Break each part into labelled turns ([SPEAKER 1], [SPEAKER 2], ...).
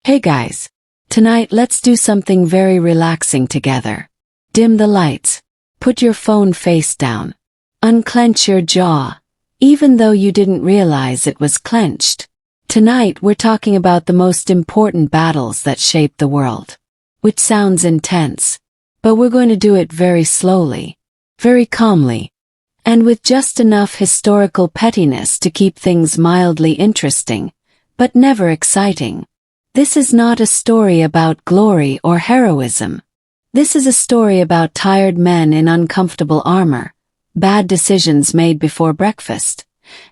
[SPEAKER 1] Hey guys. Tonight let's do something very relaxing together. Dim the lights. Put your phone face down. Unclench your jaw, even though you didn't realize it was clenched. Tonight we're talking about the most important battles that shaped the world. Which sounds intense, but we're going to do it very slowly, very calmly, and with just enough historical pettiness to keep things mildly interesting, but never exciting. This is not a story about glory or heroism. This is a story about tired men in uncomfortable armor, bad decisions made before breakfast,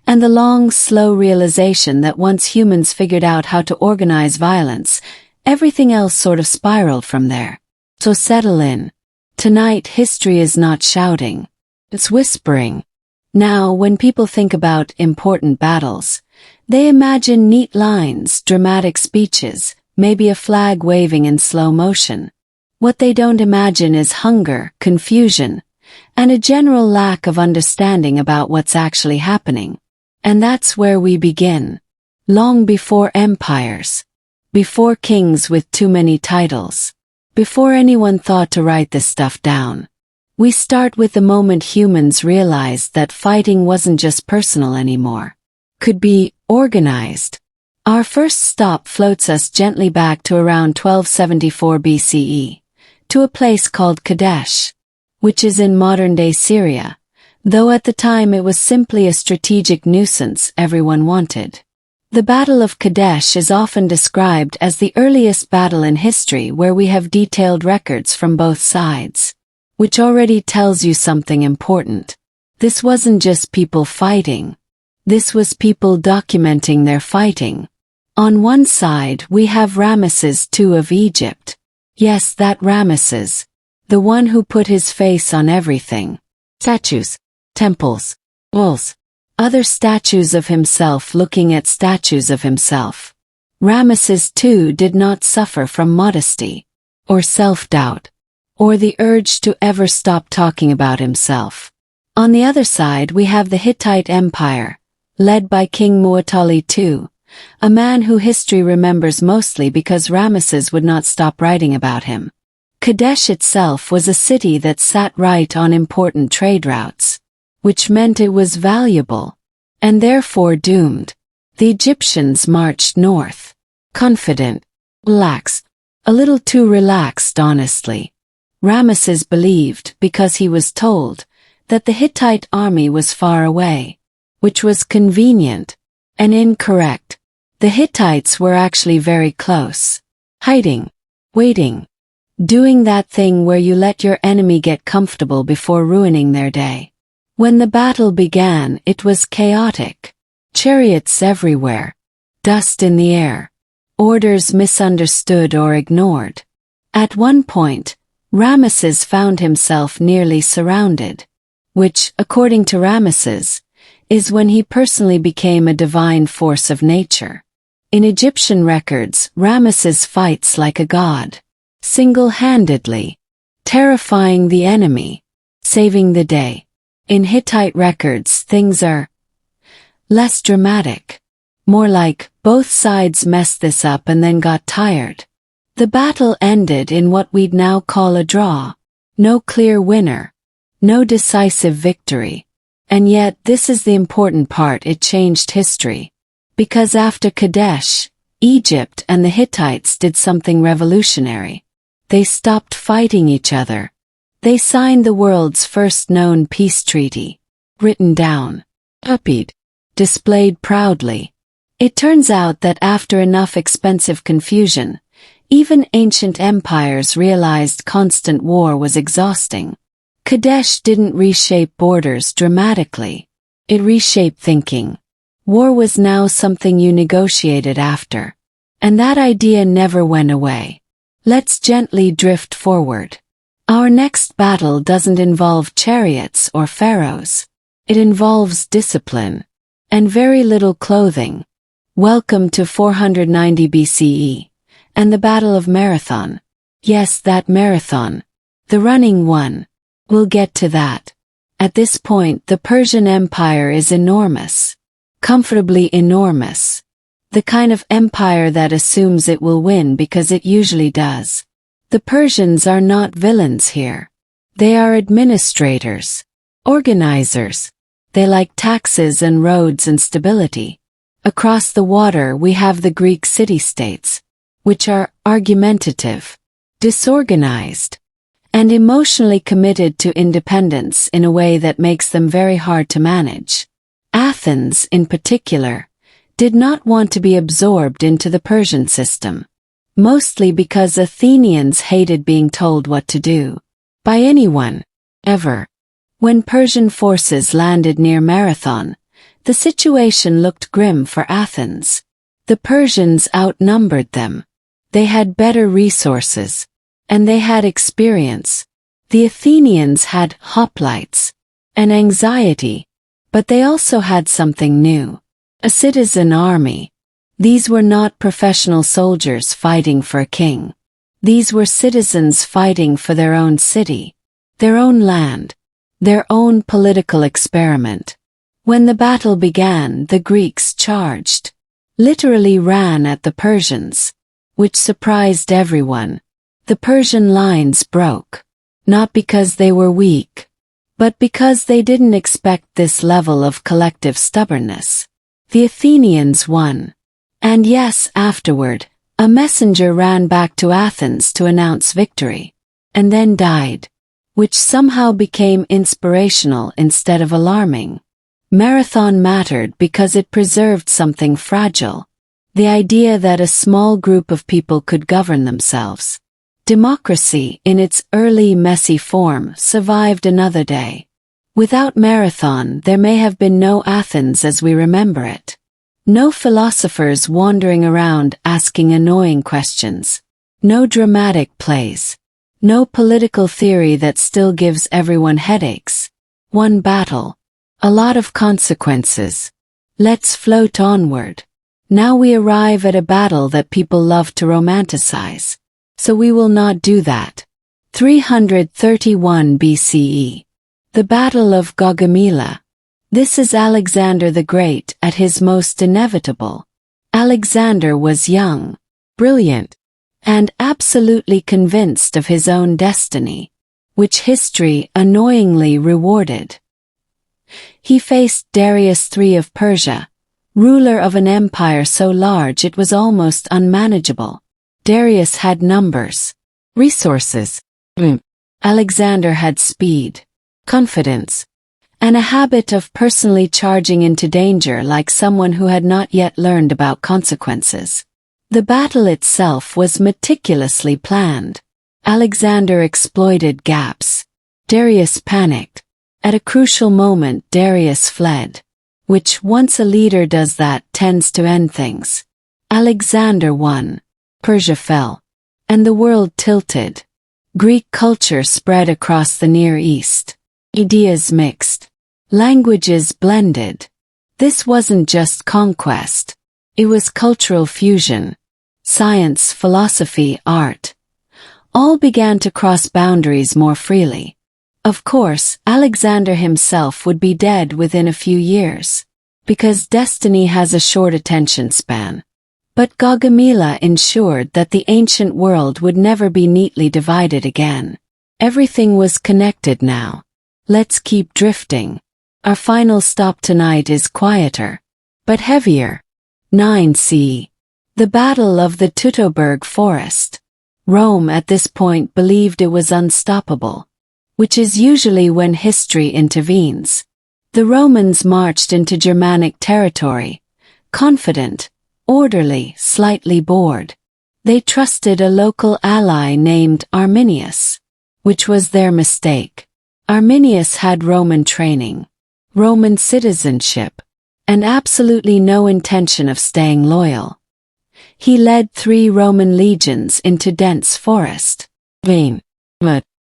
[SPEAKER 1] and the long, slow realization that once humans figured out how to organize violence, everything else sort of spiraled from there. So settle in. Tonight history is not shouting. It's whispering. Now, when people think about important battles, they imagine neat lines, dramatic speeches, maybe a flag waving in slow motion. What they don't imagine is hunger, confusion, and a general lack of understanding about what's actually happening. And that's where we begin. Long before empires. Before kings with too many titles. Before anyone thought to write this stuff down. We start with the moment humans realized that fighting wasn't just personal anymore. Could be organized. Our first stop floats us gently back to around 1274 BCE, to a place called Kadesh, which is in modern-day Syria, though at the time it was simply a strategic nuisance everyone wanted. The Battle of Kadesh is often described as the earliest battle in history where we have detailed records from both sides, which already tells you something important. This wasn't just people fighting. This was people documenting their fighting. On one side we have Ramesses II of Egypt. Yes, that Ramesses. The one who put his face on everything. Statues, temples, walls, other statues of himself looking at statues of himself. Ramesses II did not suffer from modesty, or self-doubt, or the urge to ever stop talking about himself. On the other side we have the Hittite Empire, led by King Muwatalli II, a man who history remembers mostly because Ramesses would not stop writing about him. Kadesh itself was a city that sat right on important trade routes, which meant it was valuable, and therefore doomed. The Egyptians marched north, confident, relaxed, a little too relaxed honestly. Ramesses believed, because he was told, that the Hittite army was far away, which was convenient, and incorrect. The Hittites were actually very close, hiding, waiting, doing that thing where you let your enemy get comfortable before ruining their day. When the battle began, it was chaotic. Chariots everywhere, dust in the air, orders misunderstood or ignored. At one point, Ramesses found himself nearly surrounded, which, according to Ramesses, is when he personally became a divine force of nature. In Egyptian records, Ramesses fights like a god, single-handedly, terrifying the enemy, saving the day. In Hittite records, things are less dramatic, more like both sides messed this up and then got tired. The battle ended in what we'd now call a draw. No clear winner, no decisive victory. And yet this is the important part: it changed history. Because after Kadesh, Egypt and the Hittites did something revolutionary. They stopped fighting each other. They signed the world's first known peace treaty. Written down, copied, displayed proudly. It turns out that after enough expensive confusion, even ancient empires realized constant war was exhausting. Kadesh didn't reshape borders dramatically. It reshaped thinking. War was now something you negotiated after. And that idea never went away. Let's gently drift forward. Our next battle doesn't involve chariots or pharaohs. It involves discipline. And very little clothing. Welcome to 490 BCE. And the Battle of Marathon. Yes, that marathon. The running one. We'll get to that. At this point, the Persian Empire is enormous. Comfortably enormous. the kind of empire that assumes it will win because it usually does. The Persians are not villains here. They are administrators, organizers. They like taxes and roads and stability. Across the water we have the Greek city-states, which are argumentative, disorganized, and emotionally committed to independence in a way that makes them very hard to manage. Athens, in particular, did not want to be absorbed into the Persian system, mostly because Athenians hated being told what to do by anyone, ever. When Persian forces landed near Marathon, the situation looked grim for Athens. The Persians outnumbered them. They had better resources, and they had experience. The Athenians had hoplites and anxiety, but they also had something new. A citizen army. These were not professional soldiers fighting for a king. These were citizens fighting for their own city, their own land, their own political experiment. When the battle began, the Greeks charged, literally ran at the Persians, which surprised everyone. The Persian lines broke, not because they were weak, but because they didn't expect this level of collective stubbornness. The Athenians won. And yes, afterward, a messenger ran back to Athens to announce victory, and then died, which somehow became inspirational instead of alarming. Marathon mattered because it preserved something fragile, the idea that a small group of people could govern themselves. Democracy, in its early messy form, survived another day. Without Marathon, there may have been no Athens as we remember it. No philosophers wandering around asking annoying questions. No dramatic plays. No political theory that still gives everyone headaches. One battle. A lot of consequences. Let's float onward. Now we arrive at a battle that people love to romanticize. So we will not do that. 331 BCE. The Battle of Gaugamela. This is Alexander the Great at his most inevitable. Alexander was young, brilliant, and absolutely convinced of his own destiny, which history annoyingly rewarded. He faced Darius III of Persia, ruler of an empire so large it was almost unmanageable. Darius had numbers, resources. Alexander had speed, confidence, and a habit of personally charging into danger like someone who had not yet learned about consequences. The battle itself was meticulously planned. Alexander exploited gaps. Darius panicked. At a crucial moment Darius fled, which once a leader does that tends to end things. Alexander won. Persia fell. And the world tilted. Greek culture spread across the Near East. Ideas mixed. Languages blended. This wasn't just conquest. It was cultural fusion. Science, philosophy, art. All began to cross boundaries more freely. Of course, Alexander himself would be dead within a few years, because destiny has a short attention span. But Gaugamela ensured that the ancient world would never be neatly divided again. Everything was connected now. Let's keep drifting. Our final stop tonight is quieter, but heavier. 9 CE. The Battle of the Teutoburg Forest. Rome at this point believed it was unstoppable, which is usually when history intervenes. The Romans marched into Germanic territory, confident, orderly, slightly bored. They trusted a local ally named Arminius, which was their mistake. Arminius had Roman training, Roman citizenship, and absolutely no intention of staying loyal. He led 3 Roman legions into dense forest.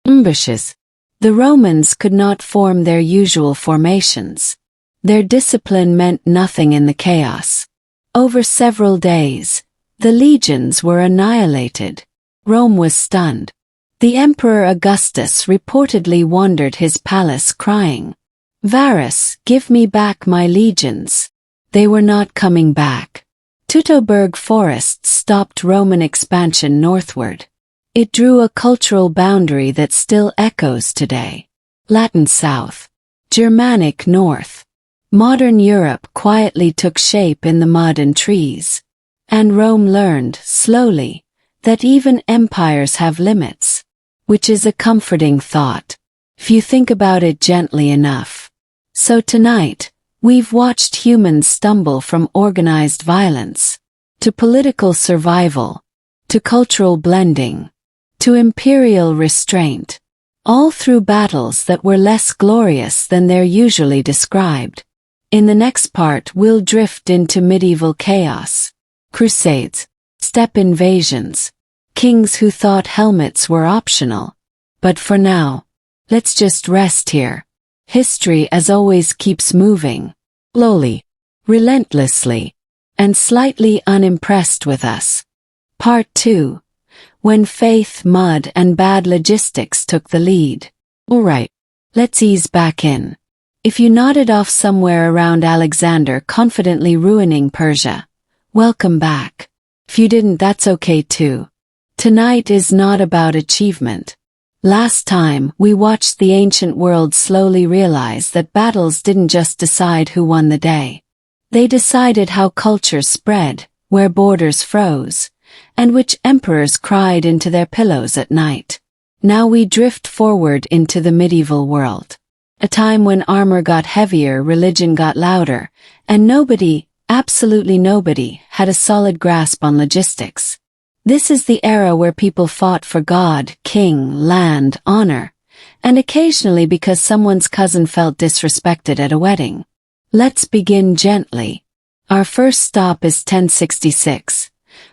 [SPEAKER 1] Ambushes. The Romans could not form their usual formations. Their discipline meant nothing in the chaos. Over several days, the legions were annihilated. Rome was stunned. The Emperor Augustus reportedly wandered his palace crying, "Varus, give me back my legions." They were not coming back. Teutoburg forests stopped Roman expansion northward. It drew a cultural boundary that still echoes today. Latin south. Germanic north. Modern Europe quietly took shape in the mud and trees. And Rome learned, slowly, that even empires have limits. Which is a comforting thought, if you think about it gently enough. So tonight, we've watched humans stumble from organized violence, to political survival, to cultural blending, to imperial restraint, all through battles that were less glorious than they're usually described. In the next part we'll drift into medieval chaos, crusades, steppe invasions, kings who thought helmets were optional. But for now, let's just rest here. History as always keeps moving, slowly, relentlessly, and slightly unimpressed with us. Part 2. When faith, mud, and bad logistics took the lead. Alright, let's ease back in. If you nodded off somewhere around Alexander confidently ruining Persia, welcome back. If you didn't, that's okay too. Tonight is not about achievement. Last time, we watched the ancient world slowly realize that battles didn't just decide who won the day. They decided how cultures spread, where borders froze, and which emperors cried into their pillows at night. Now we drift forward into the medieval world. A time when armor got heavier, religion got louder, and nobody, absolutely nobody, had a solid grasp on logistics. This is the era where people fought for God, king, land, honor, and occasionally because someone's cousin felt disrespected at a wedding. Let's begin gently. Our first stop is 1066,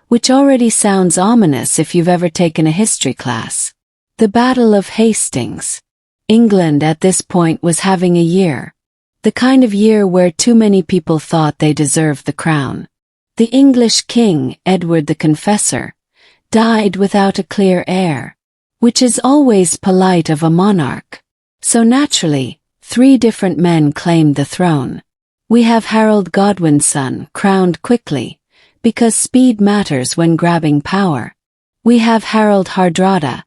[SPEAKER 1] which already sounds ominous if you've ever taken a history class. The Battle of Hastings. England at this point was having a year. The kind of year where too many people thought they deserved the crown. The English king, Edward the Confessor, died without a clear heir, which is always polite of a monarch. So naturally, 3 different men claimed the throne. We have Harold Godwin's son, crowned quickly, because speed matters when grabbing power. We have Harold Hardrada,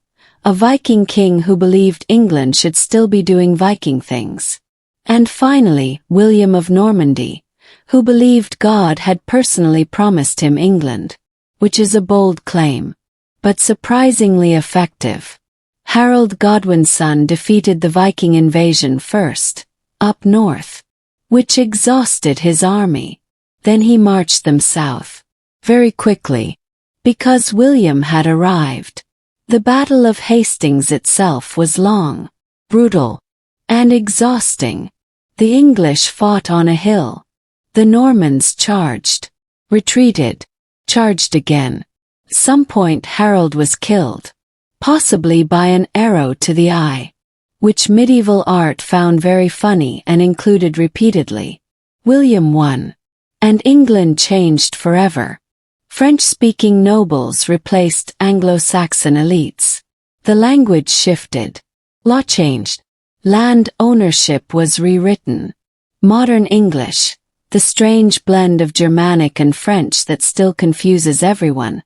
[SPEAKER 1] a Viking king who believed England should still be doing Viking things. And finally, William of Normandy, who believed God had personally promised him England. Which is a bold claim, but surprisingly effective. Harold Godwin's son defeated the Viking invasion first, up north, which exhausted his army. Then he marched them south, very quickly, because William had arrived. The Battle of Hastings itself was long, brutal, and exhausting. The English fought on a hill. The Normans charged, retreated, charged again. Some point Harold was killed, possibly by an arrow to the eye, which medieval art found very funny and included repeatedly. William won, and England changed forever. French-speaking nobles replaced Anglo-Saxon elites. The language shifted. Law changed. Land ownership was rewritten. Modern English, the strange blend of Germanic and French that still confuses everyone,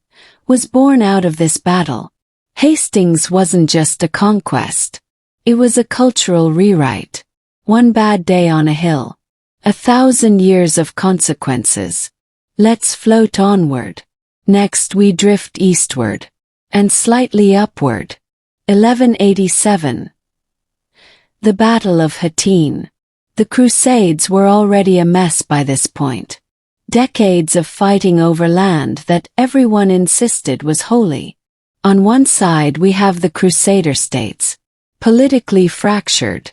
[SPEAKER 1] was born out of this battle. Hastings wasn't just a conquest. It was a cultural rewrite. One bad day on a hill. 1,000 years of consequences. Let's float onward. Next we drift eastward. And slightly upward. 1187. The Battle of Hattin. The Crusades were already a mess by this point. Decades of fighting over land that everyone insisted was holy. On one side we have the Crusader states, politically fractured,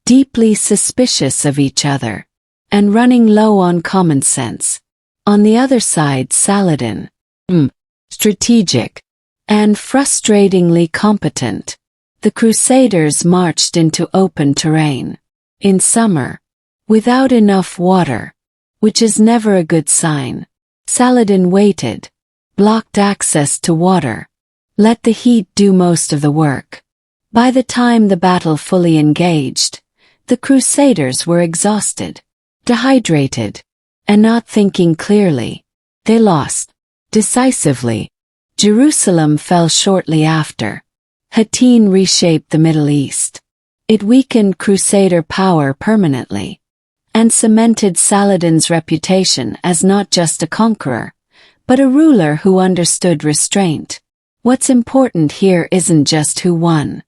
[SPEAKER 1] deeply suspicious of each other, and running low on common sense. On the other side Saladin, strategic, and frustratingly competent. The Crusaders marched into open terrain. In summer, without enough water, which is never a good sign. Saladin waited, blocked access to water, let the heat do most of the work. By the time the battle fully engaged, the Crusaders were exhausted, dehydrated, and not thinking clearly. They lost. Decisively. Jerusalem fell shortly after. Hattin reshaped the Middle East. It weakened Crusader power permanently, and cemented Saladin's reputation as not just a conqueror, but a ruler who understood restraint. What's important here isn't just who won.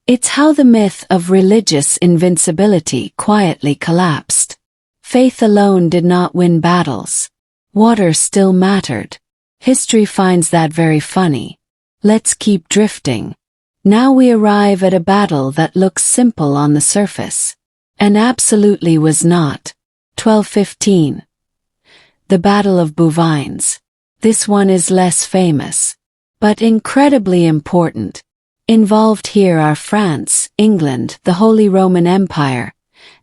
[SPEAKER 1] It's how the myth of religious invincibility quietly collapsed. Faith alone did not win battles. Water still mattered. History finds that very funny. Let's keep drifting. Now we arrive at a battle that looks simple on the surface, and absolutely was not. 1215. The Battle of Bouvines. This one is less famous, but incredibly important. Involved here are France, England, the Holy Roman Empire,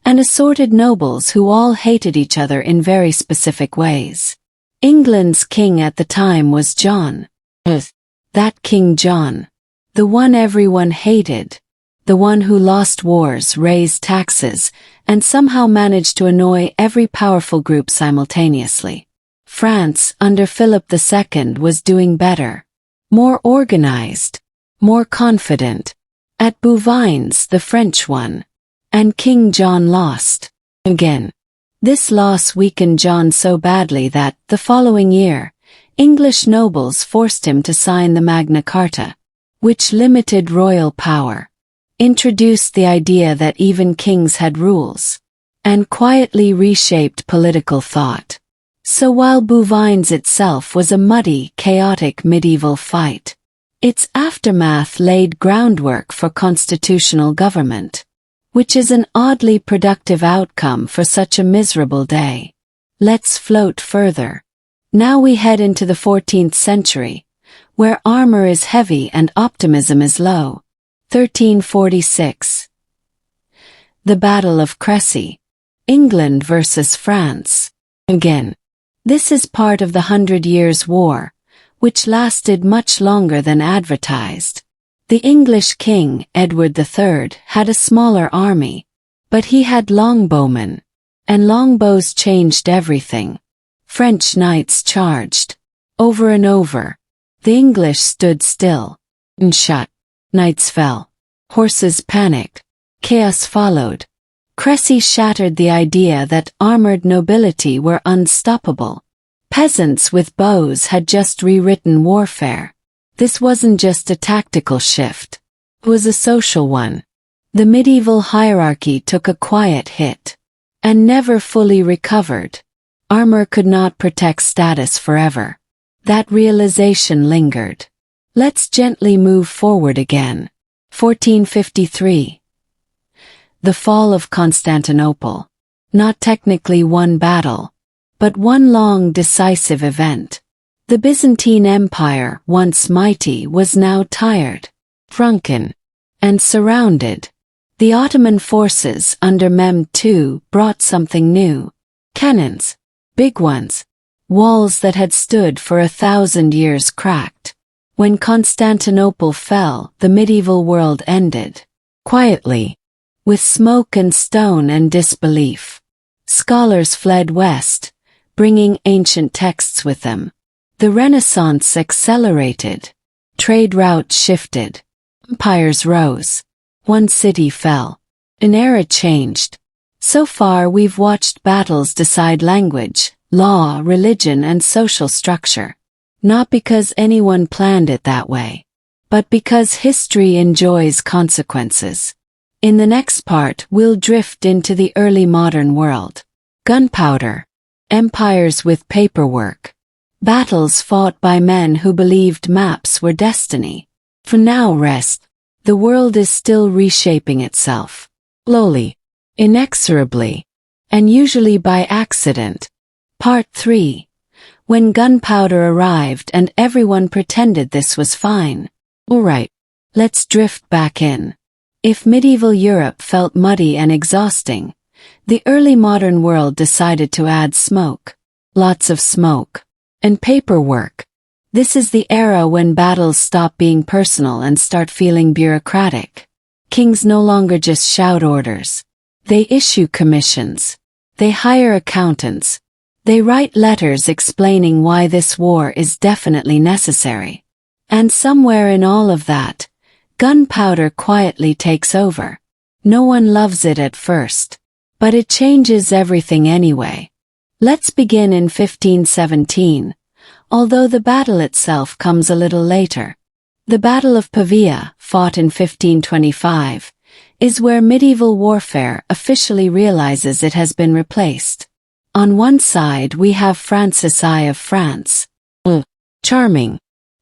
[SPEAKER 1] and assorted nobles who all hated each other in very specific ways. England's king at the time was John. That King John. The one everyone hated. The one who lost wars, raised taxes, and somehow managed to annoy every powerful group simultaneously. France, under Philip II, was doing better. More organized. More confident. At Bouvines, the French won. And King John lost. Again. This loss weakened John so badly that, the following year, English nobles forced him to sign the Magna Carta, which limited royal power, introduced the idea that even kings had rules, and quietly reshaped political thought. So while Bouvines itself was a muddy, chaotic medieval fight, its aftermath laid groundwork for constitutional government, which is an oddly productive outcome for such a miserable day. Let's float further. Now we head into the 14th century, where armor is heavy and optimism is low. 1346. The Battle of Crécy. England versus France. Again. This is part of the 100 Years' War, which lasted much longer than advertised. The English king, Edward III, had a smaller army, but he had longbowmen, and longbows changed everything. French knights charged. Over and over. The English stood still. And shot. Knights fell. Horses panicked. Chaos followed. Crécy shattered the idea that armored nobility were unstoppable. Peasants with bows had just rewritten warfare. This wasn't just a tactical shift. It was a social one. The medieval hierarchy took a quiet hit, and never fully recovered. Armor could not protect status forever. That realization lingered. Let's gently move forward again. 1453. The fall of Constantinople. Not technically one battle, but one long decisive event. The Byzantine Empire, once mighty, was now tired, shrunken, and surrounded. The Ottoman forces under Mehmed II brought something new. Cannons. Big ones. Walls that had stood for 1,000 years cracked. When Constantinople fell, the medieval world ended. Quietly. With smoke and stone and disbelief. Scholars fled west, bringing ancient texts with them. The Renaissance accelerated. Trade routes shifted. Empires rose. One city fell. An era changed. So far we've watched battles decide language, law, religion, and social structure. Not because anyone planned it that way, but because history enjoys consequences. In the next part, we'll drift into the early modern world. Gunpowder. Empires with paperwork. Battles fought by men who believed maps were destiny. For now, rest. The world is still reshaping itself. Slowly. Inexorably. And usually by accident. Part 3. When gunpowder arrived and everyone pretended this was fine. Alright. Let's drift back in. If medieval Europe felt muddy and exhausting, the early modern world decided to add smoke. Lots of smoke. And paperwork. This is the era when battles stop being personal and start feeling bureaucratic. Kings no longer just shout orders. They issue commissions. They hire accountants. They write letters explaining why this war is definitely necessary. And somewhere in all of that, gunpowder quietly takes over. No one loves it at first, but it changes everything anyway. Let's begin in 1517, although the battle itself comes a little later. The Battle of Pavia, fought in 1525, is where medieval warfare officially realizes it has been replaced. On one side we have Francis I of France. Charming.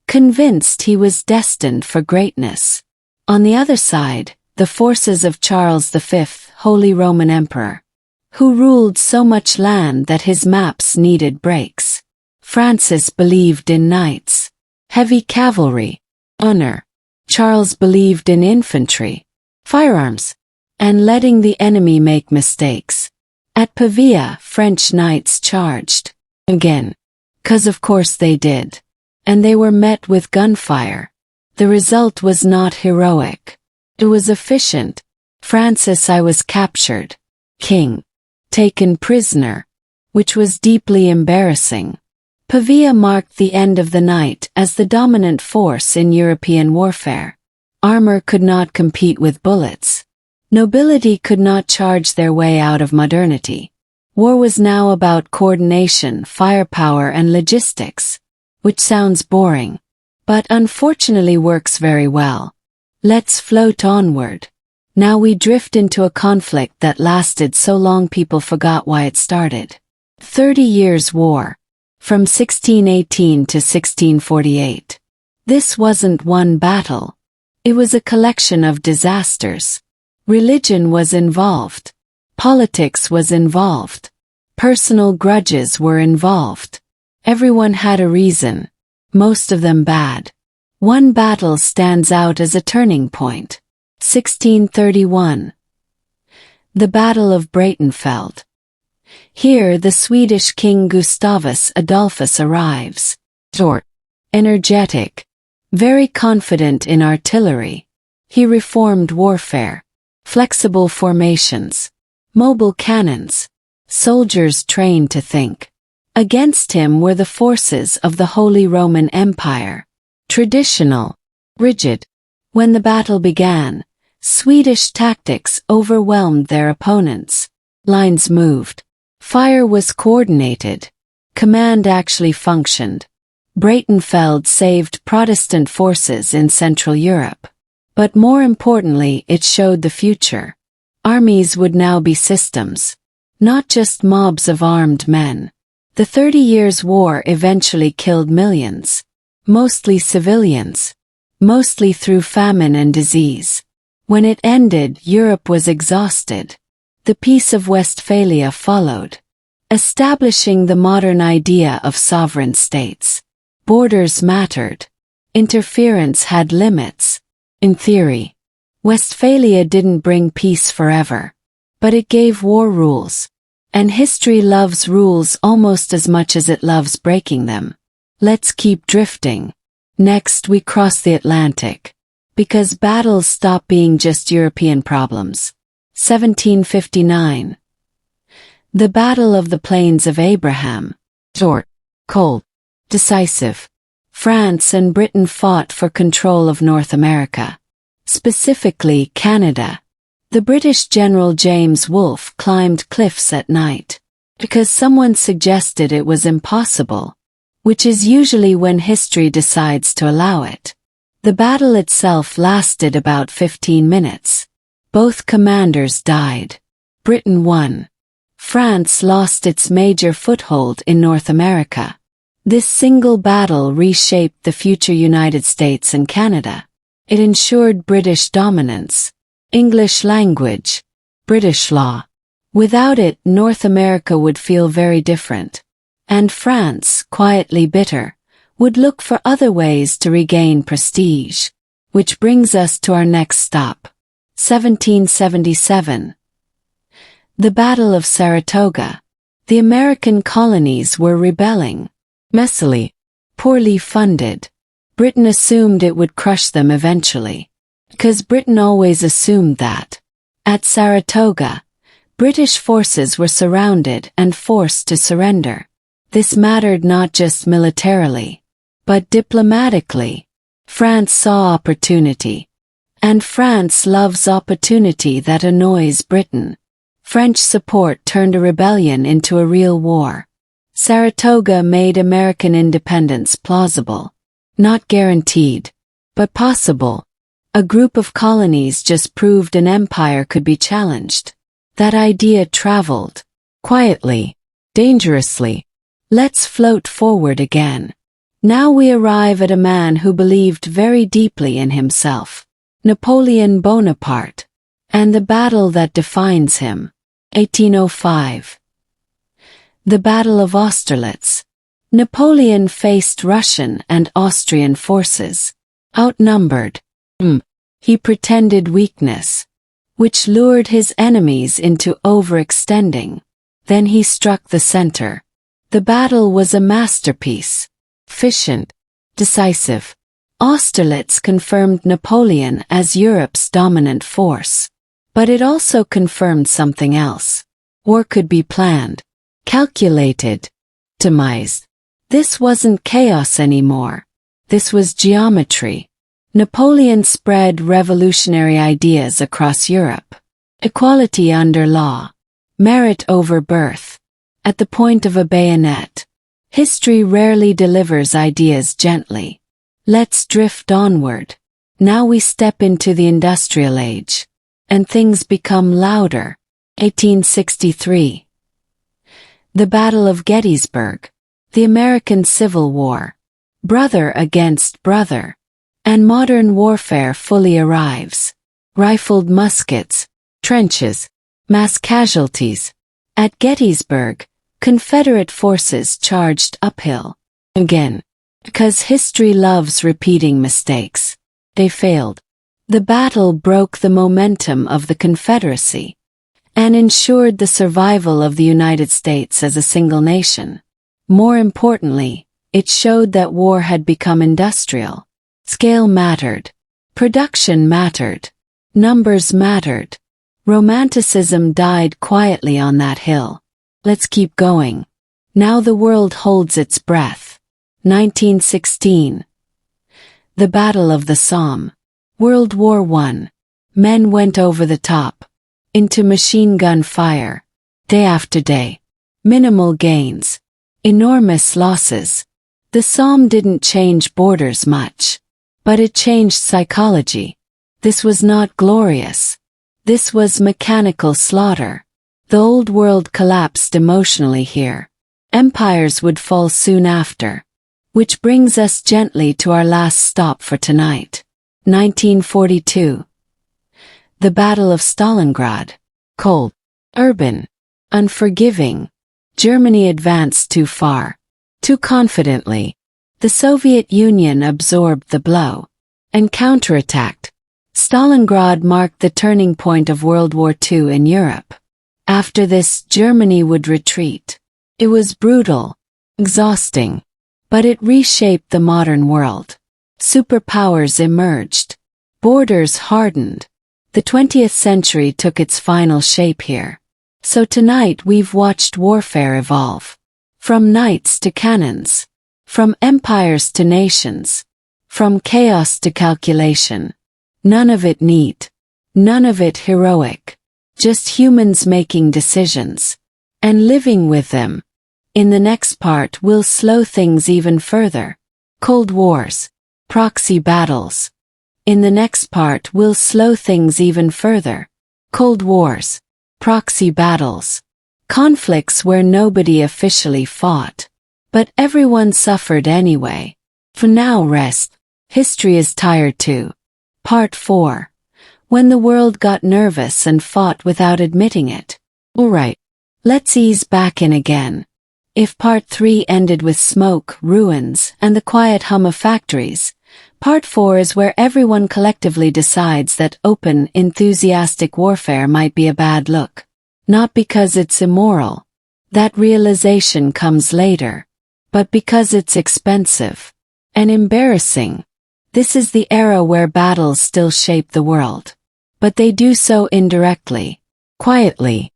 [SPEAKER 1] Convinced he was destined for greatness. On the other side, the forces of Charles V, Holy Roman Emperor, who ruled so much land that his maps needed breaks. Francis believed in knights, heavy cavalry, honor. Charles believed in infantry, firearms, and letting the enemy make mistakes. At Pavia, French knights charged. Again. 'Cause of course they did. And they were met with gunfire. The result was not heroic. It was efficient. Francis I was captured. King. Taken prisoner. Which was deeply embarrassing. Pavia marked the end of the knight as the dominant force in European warfare. Armor could not compete with bullets. Nobility could not charge their way out of modernity. War was now about coordination, firepower, and logistics, which sounds boring, but unfortunately works very well. Let's float onward. Now we drift into a conflict that lasted so long people forgot why it started. 30 Years' War. From 1618 to 1648. This wasn't one battle. It was a collection of disasters. Religion was involved. Politics was involved. Personal grudges were involved. Everyone had a reason, most of them bad. One battle stands out as a turning point. 1631. The Battle of Breitenfeld. Here the Swedish King Gustavus Adolphus arrives. Energetic. Very confident in artillery. He reformed warfare. Flexible formations. Mobile cannons. Soldiers trained to think. Against him were the forces of the Holy Roman Empire. Traditional. Rigid. When the battle began, Swedish tactics overwhelmed their opponents. Lines moved. Fire was coordinated. Command actually functioned. Breitenfeld saved Protestant forces in Central Europe. But more importantly, it showed the future. Armies would now be systems, not just mobs of armed men. The 30 Years' War eventually killed millions, mostly civilians, mostly through famine and disease. When it ended, Europe was exhausted. The Peace of Westphalia followed, establishing the modern idea of sovereign states. Borders mattered. Interference had limits. In theory, Westphalia didn't bring peace forever, but it gave war rules. And history loves rules almost as much as it loves breaking them. Let's keep drifting. Next we cross the Atlantic. Because battles stop being just European problems. 1759. The Battle of the Plains of Abraham. Short. Cold. Decisive. France and Britain fought for control of North America. Specifically Canada. The British General James Wolfe climbed cliffs at night. Because someone suggested it was impossible. Which is usually when history decides to allow it. The battle itself lasted about 15 minutes. Both commanders died. Britain won. France lost its major foothold in North America. This single battle reshaped the future United States and Canada. It ensured British dominance. English language. British law. Without it, North America would feel very different. And France, quietly bitter, would look for other ways to regain prestige. Which brings us to our next stop. 1777. The Battle of Saratoga. The American colonies were rebelling. Messily. Poorly funded. Britain assumed it would crush them eventually. Because Britain always assumed that. At Saratoga, British forces were surrounded and forced to surrender. This mattered not just militarily, but diplomatically. France saw opportunity. And France loves opportunity that annoys Britain. French support turned a rebellion into a real war. Saratoga made American independence plausible. Not guaranteed, but possible. A group of colonies just proved an empire could be challenged. That idea traveled. Quietly. Dangerously. Let's float forward again. Now we arrive at a man who believed very deeply in himself. Napoleon Bonaparte. And the battle that defines him. 1805. The Battle of Austerlitz. Napoleon faced Russian and Austrian forces. Outnumbered. He pretended weakness, which lured his enemies into overextending. Then he struck the center. The battle was a masterpiece. Efficient. Decisive. Austerlitz confirmed Napoleon as Europe's dominant force. But it also confirmed something else. War could be planned. Calculated. Optimized. This wasn't chaos anymore. This was geometry. Napoleon spread revolutionary ideas across Europe. Equality under law. Merit over birth. At the point of a bayonet. History rarely delivers ideas gently. Let's drift onward. Now we step into the industrial age. And things become louder. 1863. The Battle of Gettysburg. The American Civil War. Brother against brother. And modern warfare fully arrives. Rifled muskets. Trenches. Mass casualties. At Gettysburg, Confederate forces charged uphill. Again. Because history loves repeating mistakes. They failed. The battle broke the momentum of the Confederacy. And ensured the survival of the United States as a single nation. More importantly, it showed that war had become industrial. Scale mattered. Production mattered. Numbers mattered. Romanticism died quietly on that hill. Let's keep going. Now the world holds its breath. 1916. The Battle of the Somme. World War I. Men went over the top. Into machine gun fire. Day after day. Minimal gains. Enormous losses. The Somme didn't change borders much. But it changed psychology. This was not glorious. This was mechanical slaughter. The old world collapsed emotionally here. Empires would fall soon after. Which brings us gently to our last stop for tonight. 1942. The Battle of Stalingrad. Cold. Urban. Unforgiving. Germany advanced too far. Too confidently. The Soviet Union absorbed the blow. And counterattacked. Stalingrad marked the turning point of World War II in Europe. After this, Germany would retreat. It was brutal. Exhausting. But it reshaped the modern world. Superpowers emerged. Borders hardened. The 20th century took its final shape here. So tonight we've watched warfare evolve. From knights to cannons. From empires to nations. From chaos to calculation. None of it neat. None of it heroic. Just humans making decisions. And living with them. In the next part we'll slow things even further. Cold Wars. Proxy battles. In the next part we'll slow things even further. Cold Wars. Proxy battles. Conflicts where nobody officially fought. But everyone suffered anyway. For now rest. History is tired too. Part 4. When the world got nervous and fought without admitting it. Alright. Let's ease back in again. If Part 3 ended with smoke, ruins, and the quiet hum of factories, Part 4 is where everyone collectively decides that open, enthusiastic warfare might be a bad look. Not because it's immoral. That realization comes later. But because it's expensive. And embarrassing. This is the era where battles still shape the world. But they do so indirectly. Quietly.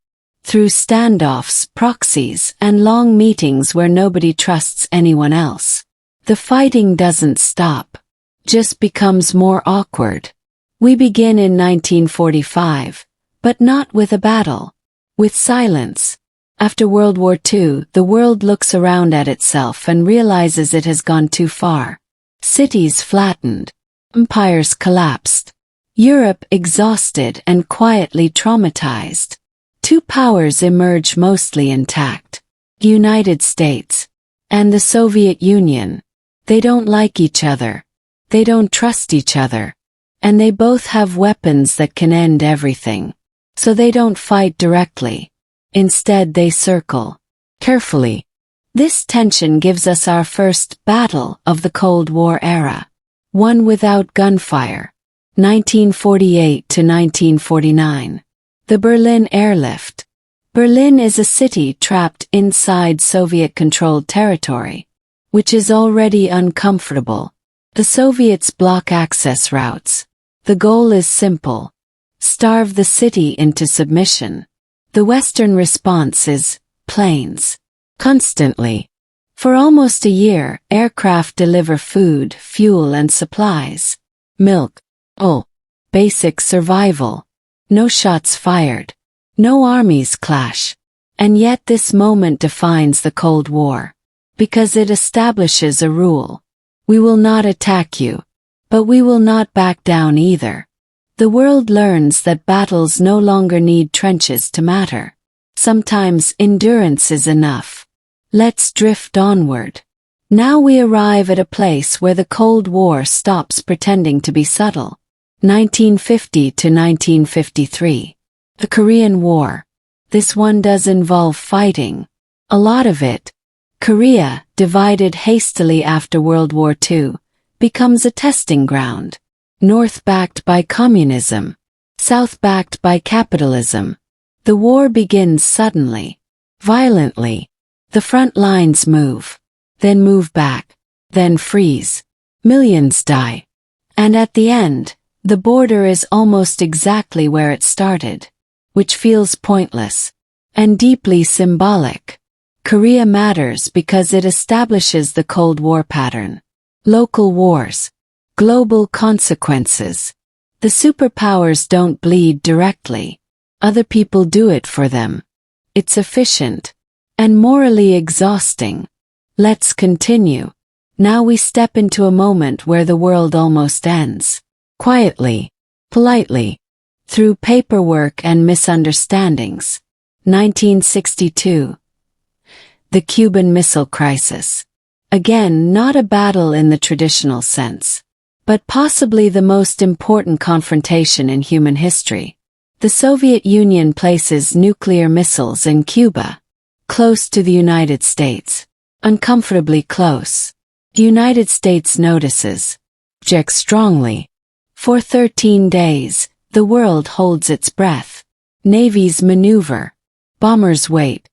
[SPEAKER 1] through standoffs, proxies, and long meetings where nobody trusts anyone else. The fighting doesn't stop, just becomes more awkward. We begin in 1945, but not with a battle, with silence. After World War II, the world looks around at itself and realizes it has gone too far. Cities flattened, empires collapsed, Europe exhausted and quietly traumatized. Two powers emerge mostly intact: the United States and the Soviet Union. They don't like each other, they don't trust each other, and they both have weapons that can end everything. So they don't fight directly. Instead they circle carefully. This tension gives us our first battle of the Cold War era, one without gunfire. 1948 to 1949. The Berlin Airlift. Berlin is a city trapped inside Soviet-controlled territory, which is already uncomfortable. The Soviets block access routes. The goal is simple: starve the city into submission. The Western response is planes. Constantly. For almost a year, aircraft deliver food, fuel, and supplies. Milk. Basic survival. No shots fired. No armies clash. And yet this moment defines the Cold War. Because it establishes a rule. We will not attack you. But we will not back down either. The world learns that battles no longer need trenches to matter. Sometimes endurance is enough. Let's drift onward. Now we arrive at a place where the Cold War stops pretending to be subtle. 1950 to 1953. The Korean War. This one does involve fighting. A lot of it. Korea, divided hastily after World War II, becomes a testing ground. North backed by communism. South backed by capitalism. The war begins suddenly. Violently. The front lines move. Then move back. Then freeze. Millions die. And at the end, the border is almost exactly where it started. Which feels pointless. And deeply symbolic. Korea matters because it establishes the Cold War pattern. Local wars. Global consequences. The superpowers don't bleed directly. Other people do it for them. It's efficient. And morally exhausting. Let's continue. Now we step into a moment where the world almost ends. Quietly. Politely. Through paperwork and misunderstandings. 1962. The Cuban Missile Crisis. Again, not a battle in the traditional sense, but possibly the most important confrontation in human history. The Soviet Union places nuclear missiles in Cuba, close to the United States, uncomfortably close. The United States notices, objects strongly. For 13 days, the world holds its breath. Navies maneuver. Bombers wait.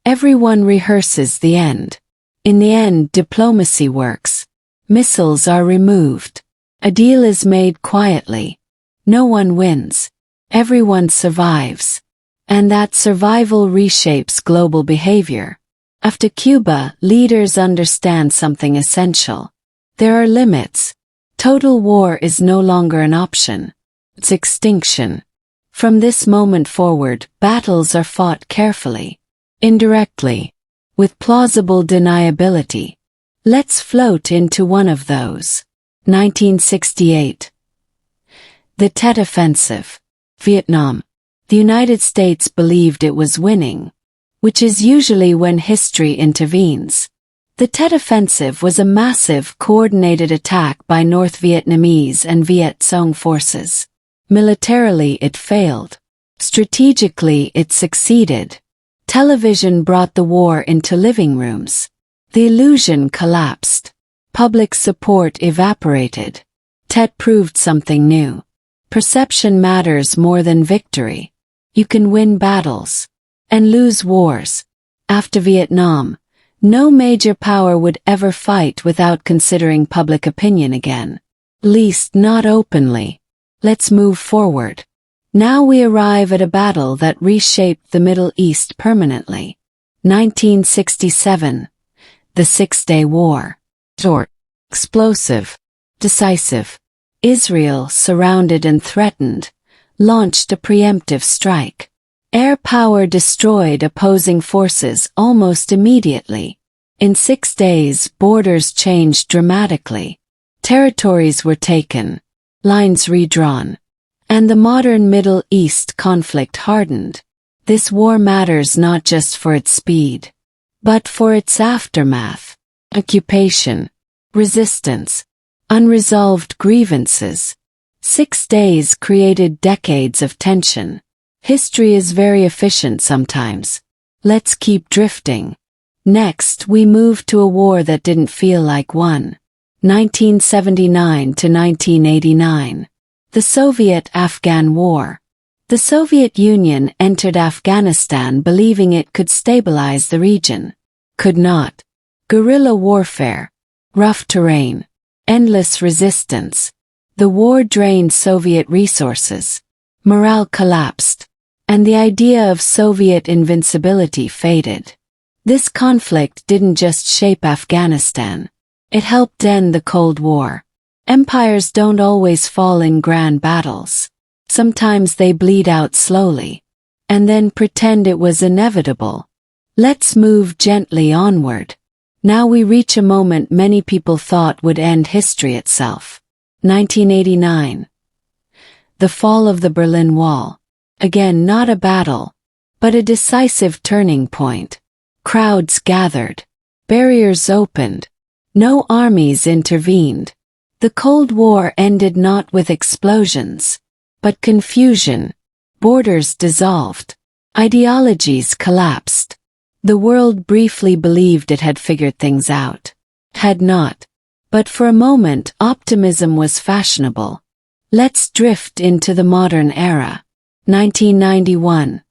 [SPEAKER 1] Everyone rehearses the end. In the end, diplomacy works. Missiles are removed. A deal is made quietly. No one wins. Everyone survives. And that survival reshapes global behavior. After Cuba, leaders understand something essential. There are limits. Total war is no longer an option. It's extinction. From this moment forward, battles are fought carefully. Indirectly. With plausible deniability. Let's float into one of those. 1968. The Tet Offensive. Vietnam. The United States believed it was winning, which is usually when history intervenes. The Tet Offensive was a massive, coordinated attack by North Vietnamese and Viet Cong forces. Militarily it failed. Strategically it succeeded. Television brought the war into living rooms. The illusion collapsed. Public support evaporated. Tet proved something new. Perception matters more than victory. You can win battles and lose wars. After Vietnam, no major power would ever fight without considering public opinion again. Least not openly. Let's move forward. Now we arrive at a battle that reshaped the Middle East permanently. 1967. The Six-Day War. Short, explosive, decisive. Israel, surrounded and threatened, launched a preemptive strike. Air power destroyed opposing forces almost immediately. In 6 days, borders changed dramatically. Territories were taken, lines redrawn, and the modern Middle East conflict hardened. This war matters not just for its speed, but for its aftermath. Occupation, resistance, unresolved grievances. 6 days created decades of tension. History is very efficient sometimes. Let's keep drifting. Next, we move to a war that didn't feel like one. 1979 to 1989. The Soviet-Afghan War. The Soviet Union entered Afghanistan believing it could stabilize the region. Could not. Guerrilla warfare, rough terrain, endless resistance. The war drained Soviet resources. Morale collapsed, and the idea of Soviet invincibility faded. This conflict didn't just shape Afghanistan. It helped end the Cold War. Empires don't always fall in grand battles. Sometimes they bleed out slowly, and then pretend it was inevitable. Let's move gently onward. Now we reach a moment many people thought would end history itself. 1989. The fall of the Berlin Wall. Again, not a battle, but a decisive turning point. Crowds gathered. Barriers opened. No armies intervened. The Cold War ended not with explosions, but confusion. Borders dissolved. Ideologies collapsed. The world briefly believed it had figured things out. Had not. But for a moment, optimism was fashionable. Let's drift into the modern era. 1991.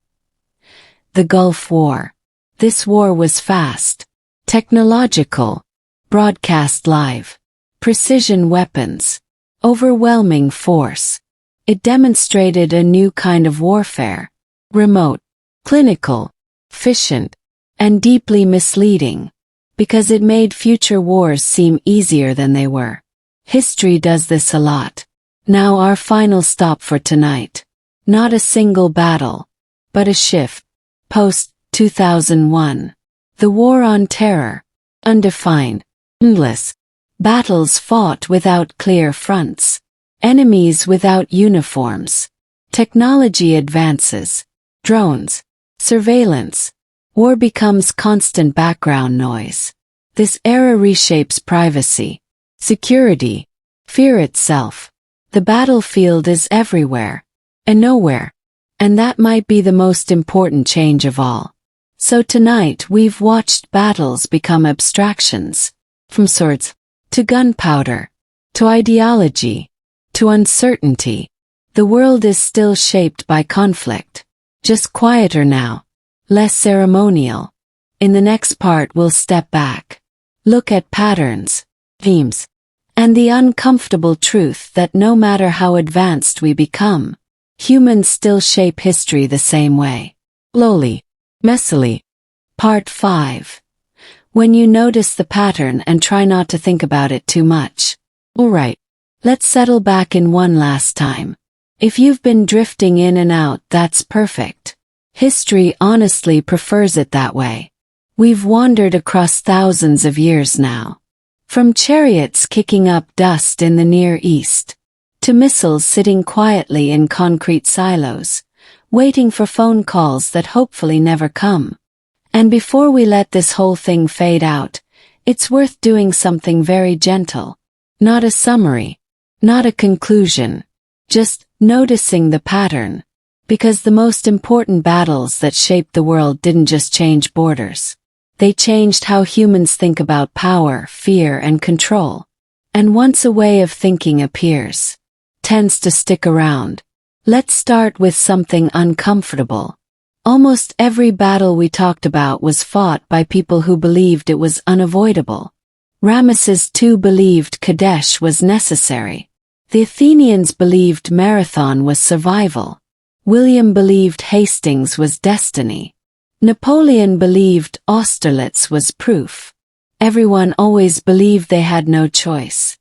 [SPEAKER 1] The Gulf War. This war was fast, technological, broadcast live, precision weapons, overwhelming force. It demonstrated a new kind of warfare, remote, clinical, efficient, and deeply misleading, because it made future wars seem easier than they were. History does this a lot. Now our final stop for tonight. Not a single battle, but a shift. Post-2001. The War on Terror. Undefined, endless. Battles fought without clear fronts. Enemies without uniforms. Technology advances. Drones. Surveillance. War becomes constant background noise. This era reshapes privacy, security, fear itself. The battlefield is everywhere and nowhere, and that might be the most important change of all. So tonight we've watched battles become abstractions, from swords to gunpowder, to ideology, to uncertainty. The world is still shaped by conflict, just quieter now, less ceremonial. In the next part we'll step back, look at patterns, themes, and the uncomfortable truth that no matter how advanced we become, humans still shape history the same way. Slowly, messily. Part 5. When you notice the pattern and try not to think about it too much. Alright, let's settle back in one last time. If you've been drifting in and out, that's perfect. History honestly prefers it that way. We've wandered across thousands of years now. From chariots kicking up dust in the Near East, to missiles sitting quietly in concrete silos, waiting for phone calls that hopefully never come. And before we let this whole thing fade out, it's worth doing something very gentle. Not a summary, not a conclusion, just noticing the pattern. Because the most important battles that shaped the world didn't just change borders. They changed how humans think about power, fear, and control. And once a way of thinking appears, tends to stick around. Let's start with something uncomfortable. Almost every battle we talked about was fought by people who believed it was unavoidable. Ramesses II believed Kadesh was necessary. The Athenians believed Marathon was survival. William believed Hastings was destiny. Napoleon believed Austerlitz was proof. Everyone always believed they had no choice.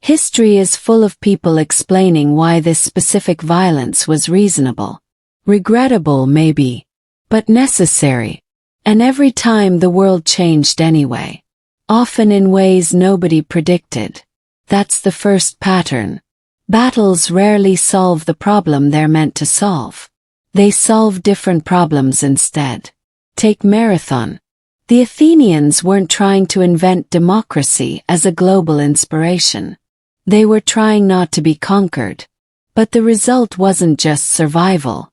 [SPEAKER 1] History is full of people explaining why this specific violence was reasonable. Regrettable maybe, but necessary. And every time the world changed anyway. Often in ways nobody predicted. That's the first pattern. Battles rarely solve the problem they're meant to solve. They solve different problems instead. Take Marathon. The Athenians weren't trying to invent democracy as a global inspiration. They were trying not to be conquered. But the result wasn't just survival.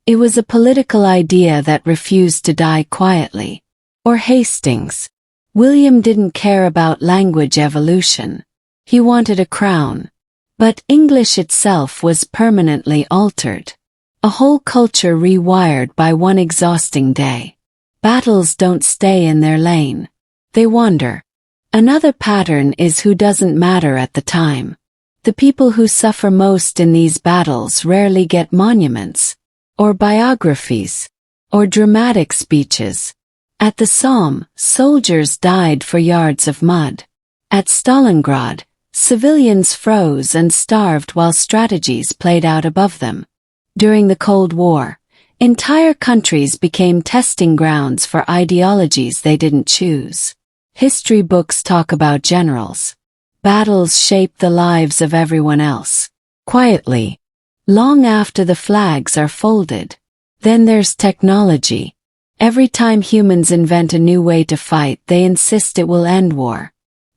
[SPEAKER 1] It was a political idea that refused to die quietly. Or Hastings. William didn't care about language evolution. He wanted a crown. But English itself was permanently altered. A whole culture rewired by one exhausting day. Battles don't stay in their lane. They wander. Another pattern is who doesn't matter at the time. The people who suffer most in these battles rarely get monuments, or biographies, or dramatic speeches. At the Somme, soldiers died for yards of mud. At Stalingrad, civilians froze and starved while strategies played out above them. During the Cold War, entire countries became testing grounds for ideologies they didn't choose. History books talk about generals. Battles shape the lives of everyone else. Quietly. Long after the flags are folded. Then there's technology. Every time humans invent a new way to fight, they insist it will end war.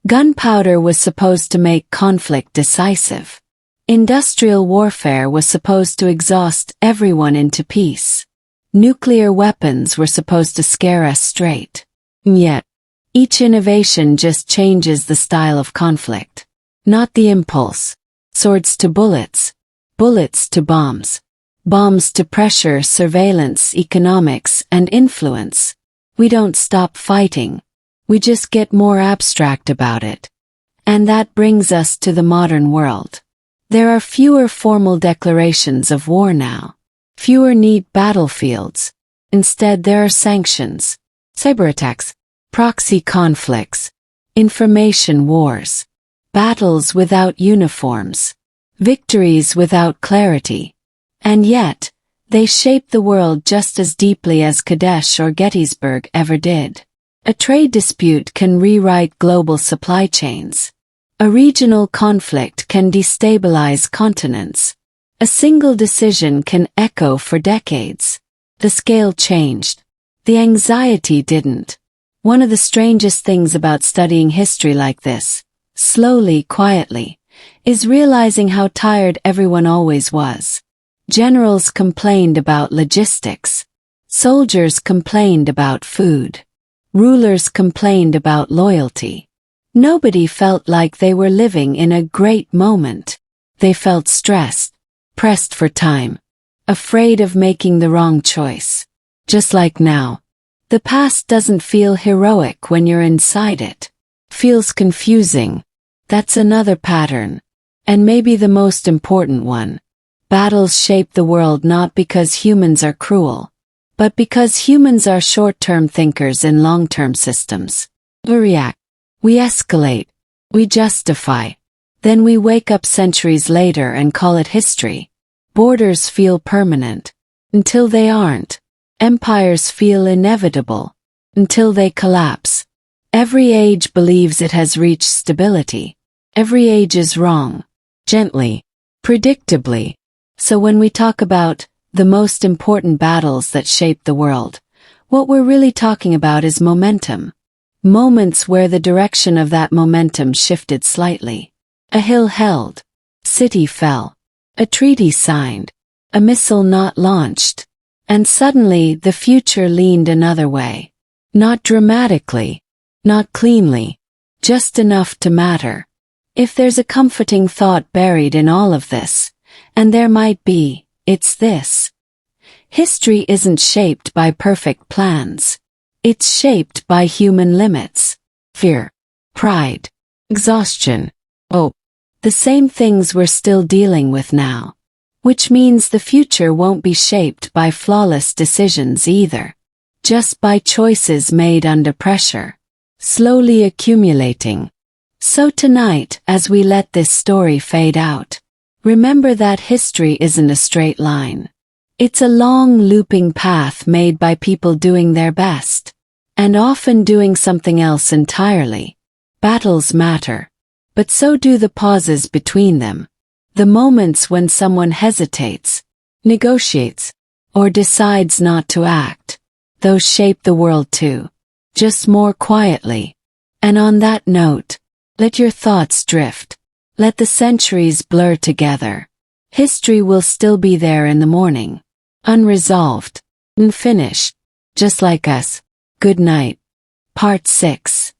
[SPEAKER 1] Gunpowder was supposed to make conflict decisive. Industrial warfare was supposed to exhaust everyone into peace. Nuclear weapons were supposed to scare us straight. Yet, each innovation just changes the style of conflict. Not the impulse. Swords to bullets. Bullets to bombs. Bombs to pressure, surveillance, economics, and influence. We don't stop fighting. We just get more abstract about it. And that brings us to the modern world. There are fewer formal declarations of war now. Fewer neat battlefields. Instead there are sanctions, cyberattacks, proxy conflicts, information wars, battles without uniforms, victories without clarity. And yet, they shape the world just as deeply as Kadesh or Gettysburg ever did. A trade dispute can rewrite global supply chains. A regional conflict can destabilize continents. A single decision can echo for decades. The scale changed. The anxiety didn't. One of the strangest things about studying history like this, slowly, quietly, is realizing how tired everyone always was. Generals complained about logistics. Soldiers complained about food. Rulers complained about loyalty. Nobody felt like they were living in a great moment. They felt stressed, pressed for time, afraid of making the wrong choice. Just like now. The past doesn't feel heroic when you're inside it. Feels confusing. That's another pattern. And maybe the most important one. Battles shape the world not because humans are cruel, but because humans are short-term thinkers in long-term systems. We react. We escalate. We justify. Then we wake up centuries later and call it history. Borders feel permanent. Until they aren't. Empires feel inevitable. Until they collapse. Every age believes it has reached stability. Every age is wrong. Gently. Predictably. So when we talk about the most important battles that shape the world, what we're really talking about is momentum. Moments where the direction of that momentum shifted slightly. A hill held. City fell. A treaty signed. A missile not launched. And suddenly the future leaned another way. Not dramatically. Not cleanly. Just enough to matter. If there's a comforting thought buried in all of this, and there might be, it's this. History isn't shaped by perfect plans. It's shaped by human limits. Fear. Pride. Exhaustion. Hope. The same things we're still dealing with now. which means the future won't be shaped by flawless decisions either. Just by choices made under pressure, slowly accumulating. So tonight, as we let this story fade out, remember that history isn't a straight line. It's a long looping path made by people doing their best, and often doing something else entirely. Battles matter, but so do the pauses between them. The moments when someone hesitates, negotiates, or decides not to act. Those shape the world too, just more quietly. And on that note, let your thoughts drift. Let the centuries blur together. History will still be there in the morning, unresolved, unfinished, just like us. Good night. Part 6.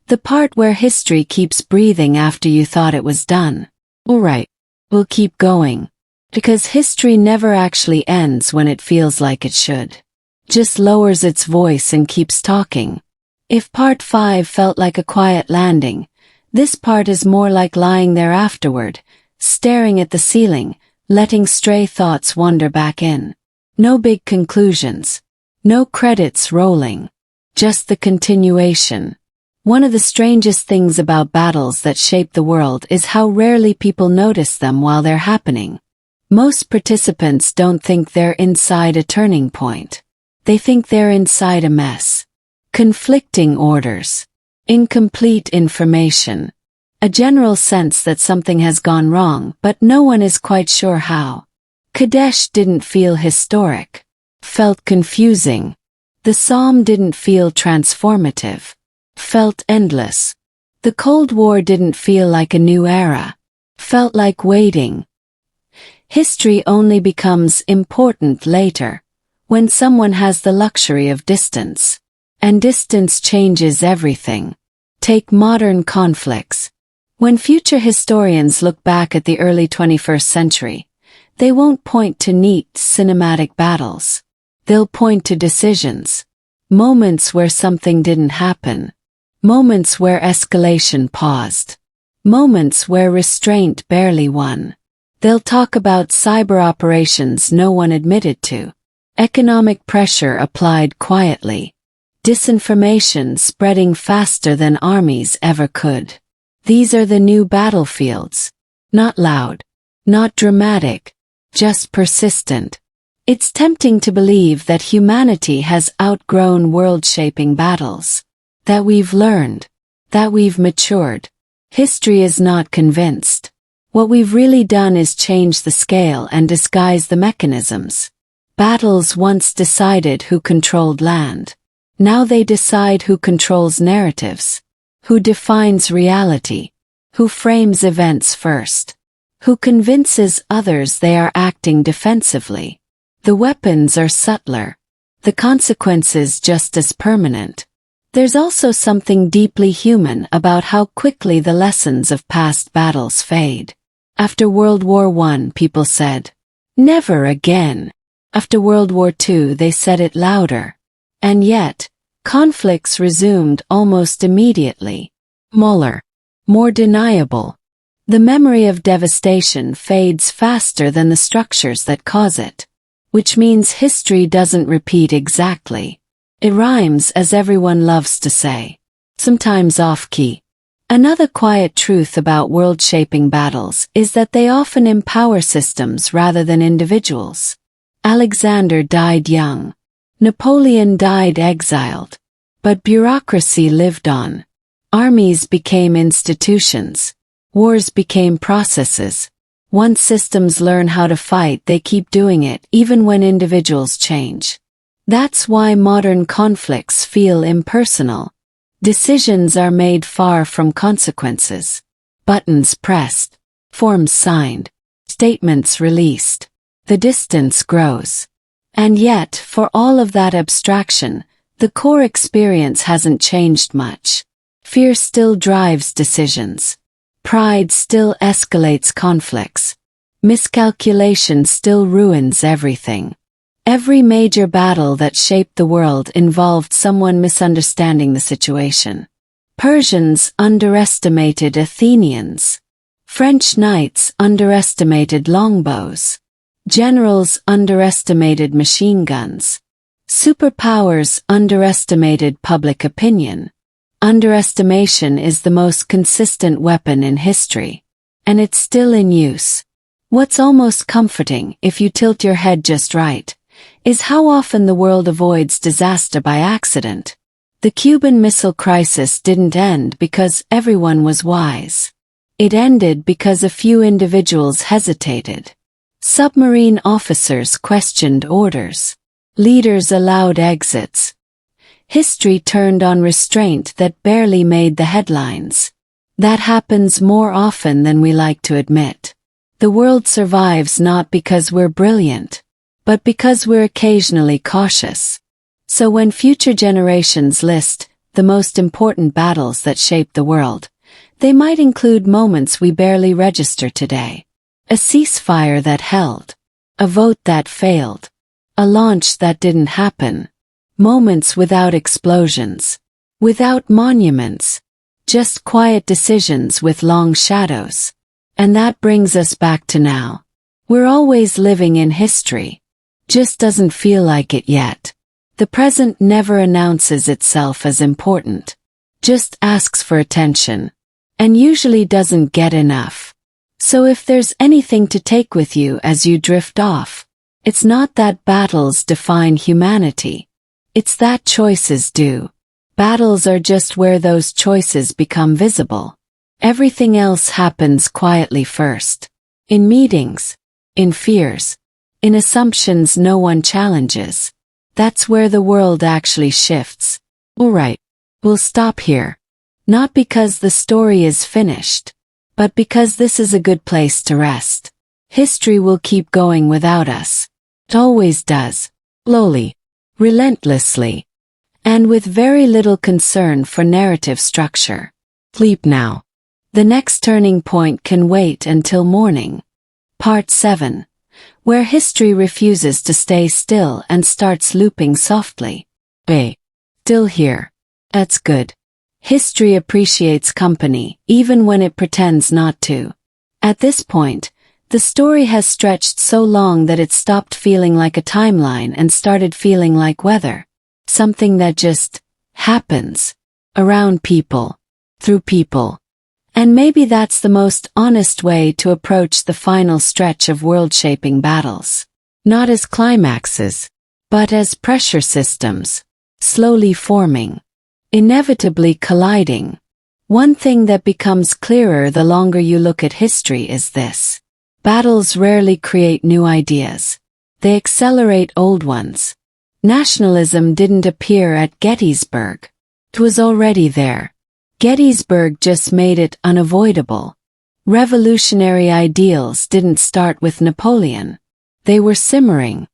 [SPEAKER 1] The part where history keeps breathing after you thought it was done. Alright, we'll keep going. Because history never actually ends when it feels like it should. Just lowers its voice and keeps talking. If part 5 felt like a quiet landing, this part is more like lying there afterward, staring at the ceiling, letting stray thoughts wander back in. No big conclusions. No credits rolling. Just the continuation. One of the strangest things about battles that shape the world is how rarely people notice them while they're happening. Most participants don't think they're inside a turning point. They think they're inside a mess. Conflicting orders. Incomplete information. A general sense that something has gone wrong, but no one is quite sure how. Kadesh didn't feel historic. Felt confusing. The Psalm didn't feel transformative. Felt endless. The Cold War didn't feel like a new era. Felt like waiting. History only becomes important later, when someone has the luxury of distance. And distance changes everything. Take modern conflicts. When future historians look back at the early 21st century, they won't point to neat cinematic battles. They'll point to decisions. Moments where something didn't happen. Moments where escalation paused. Moments where restraint barely won. They'll talk about cyber operations no one admitted to. Economic pressure applied quietly. Disinformation spreading faster than armies ever could. These are the new battlefields. Not loud. Not dramatic. Just persistent. It's tempting to believe that humanity has outgrown world-shaping battles. That we've learned. That we've matured. History is not convinced. What we've really done is change the scale and disguise the mechanisms. Battles once decided who controlled land. Now they decide who controls narratives. Who defines reality. Who frames events first. Who convinces others they are acting defensively. The weapons are subtler. The consequences just as permanent. There's also something deeply human about how quickly the lessons of past battles fade. After World War I, people said, "Never again." After World War II, they said it louder. And yet, conflicts resumed almost immediately. Smaller. More deniable. The memory of devastation fades faster than the structures that cause it. Which means history doesn't repeat exactly. It rhymes, as everyone loves to say. Sometimes off-key. Another quiet truth about world-shaping battles is that they often empower systems rather than individuals. Alexander died young. Napoleon died exiled. But bureaucracy lived on. Armies became institutions. Wars became processes. Once systems learn how to fight, they keep doing it even when individuals change. That's why modern conflicts feel impersonal. Decisions are made far from consequences. Buttons pressed. Forms signed. Statements released. The distance grows. And yet, for all of that abstraction, the core experience hasn't changed much. Fear still drives decisions. Pride still escalates conflicts. Miscalculation still ruins everything. Every major battle that shaped the world involved someone misunderstanding the situation. Persians underestimated Athenians. French knights underestimated longbows. Generals underestimated machine guns. Superpowers underestimated public opinion. Underestimation is the most consistent weapon in history. And it's still in use. What's almost comforting, if you tilt your head just right, is how often the world avoids disaster by accident. The Cuban Missile Crisis didn't end because everyone was wise. It ended because a few individuals hesitated. Submarine officers questioned orders. Leaders allowed exits. History turned on restraint that barely made the headlines. That happens more often than we like to admit. The world survives not because we're brilliant, but because we're occasionally cautious. So when future generations list the most important battles that shaped the world, they might include moments we barely register today. A ceasefire that held. A vote that failed. A launch that didn't happen. Moments without explosions. Without monuments. Just quiet decisions with long shadows. And that brings us back to now. We're always living in history. Just doesn't feel like it yet. The present never announces itself as important. Just asks for attention. And usually doesn't get enough. So if there's anything to take with you as you drift off, it's not that battles define humanity. It's that choices do. Battles are just where those choices become visible. Everything else happens quietly first. In meetings. In fears. In assumptions no one challenges. That's where the world actually shifts. Alright, we'll stop here. Not because the story is finished, but because this is a good place to rest. History will keep going without us. It always does. Slowly. Relentlessly. And with very little concern for narrative structure. Sleep now. The next turning point can wait until morning. Part 7. Where history refuses to stay still and starts looping softly. Still here. That's good. History appreciates company, even when it pretends not to. At this point, the story has stretched so long that it stopped feeling like a timeline and started feeling like weather. Something that just happens. Around people. Through people. And maybe that's the most honest way to approach the final stretch of world-shaping battles. Not as climaxes, but as pressure systems. Slowly forming. Inevitably colliding. One thing that becomes clearer the longer you look at history is this. Battles rarely create new ideas. They accelerate old ones. Nationalism didn't appear at Gettysburg. It was already there. Gettysburg just made it unavoidable. Revolutionary ideals didn't start with Napoleon. They were simmering.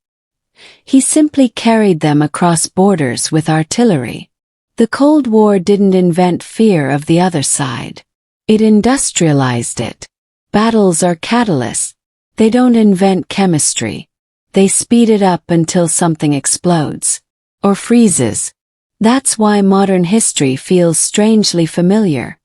[SPEAKER 1] He simply carried them across borders with artillery. The Cold War didn't invent fear of the other side. It industrialized it. Battles are catalysts. They don't invent chemistry. They speed it up until something explodes. Or freezes. That's why modern history feels strangely familiar,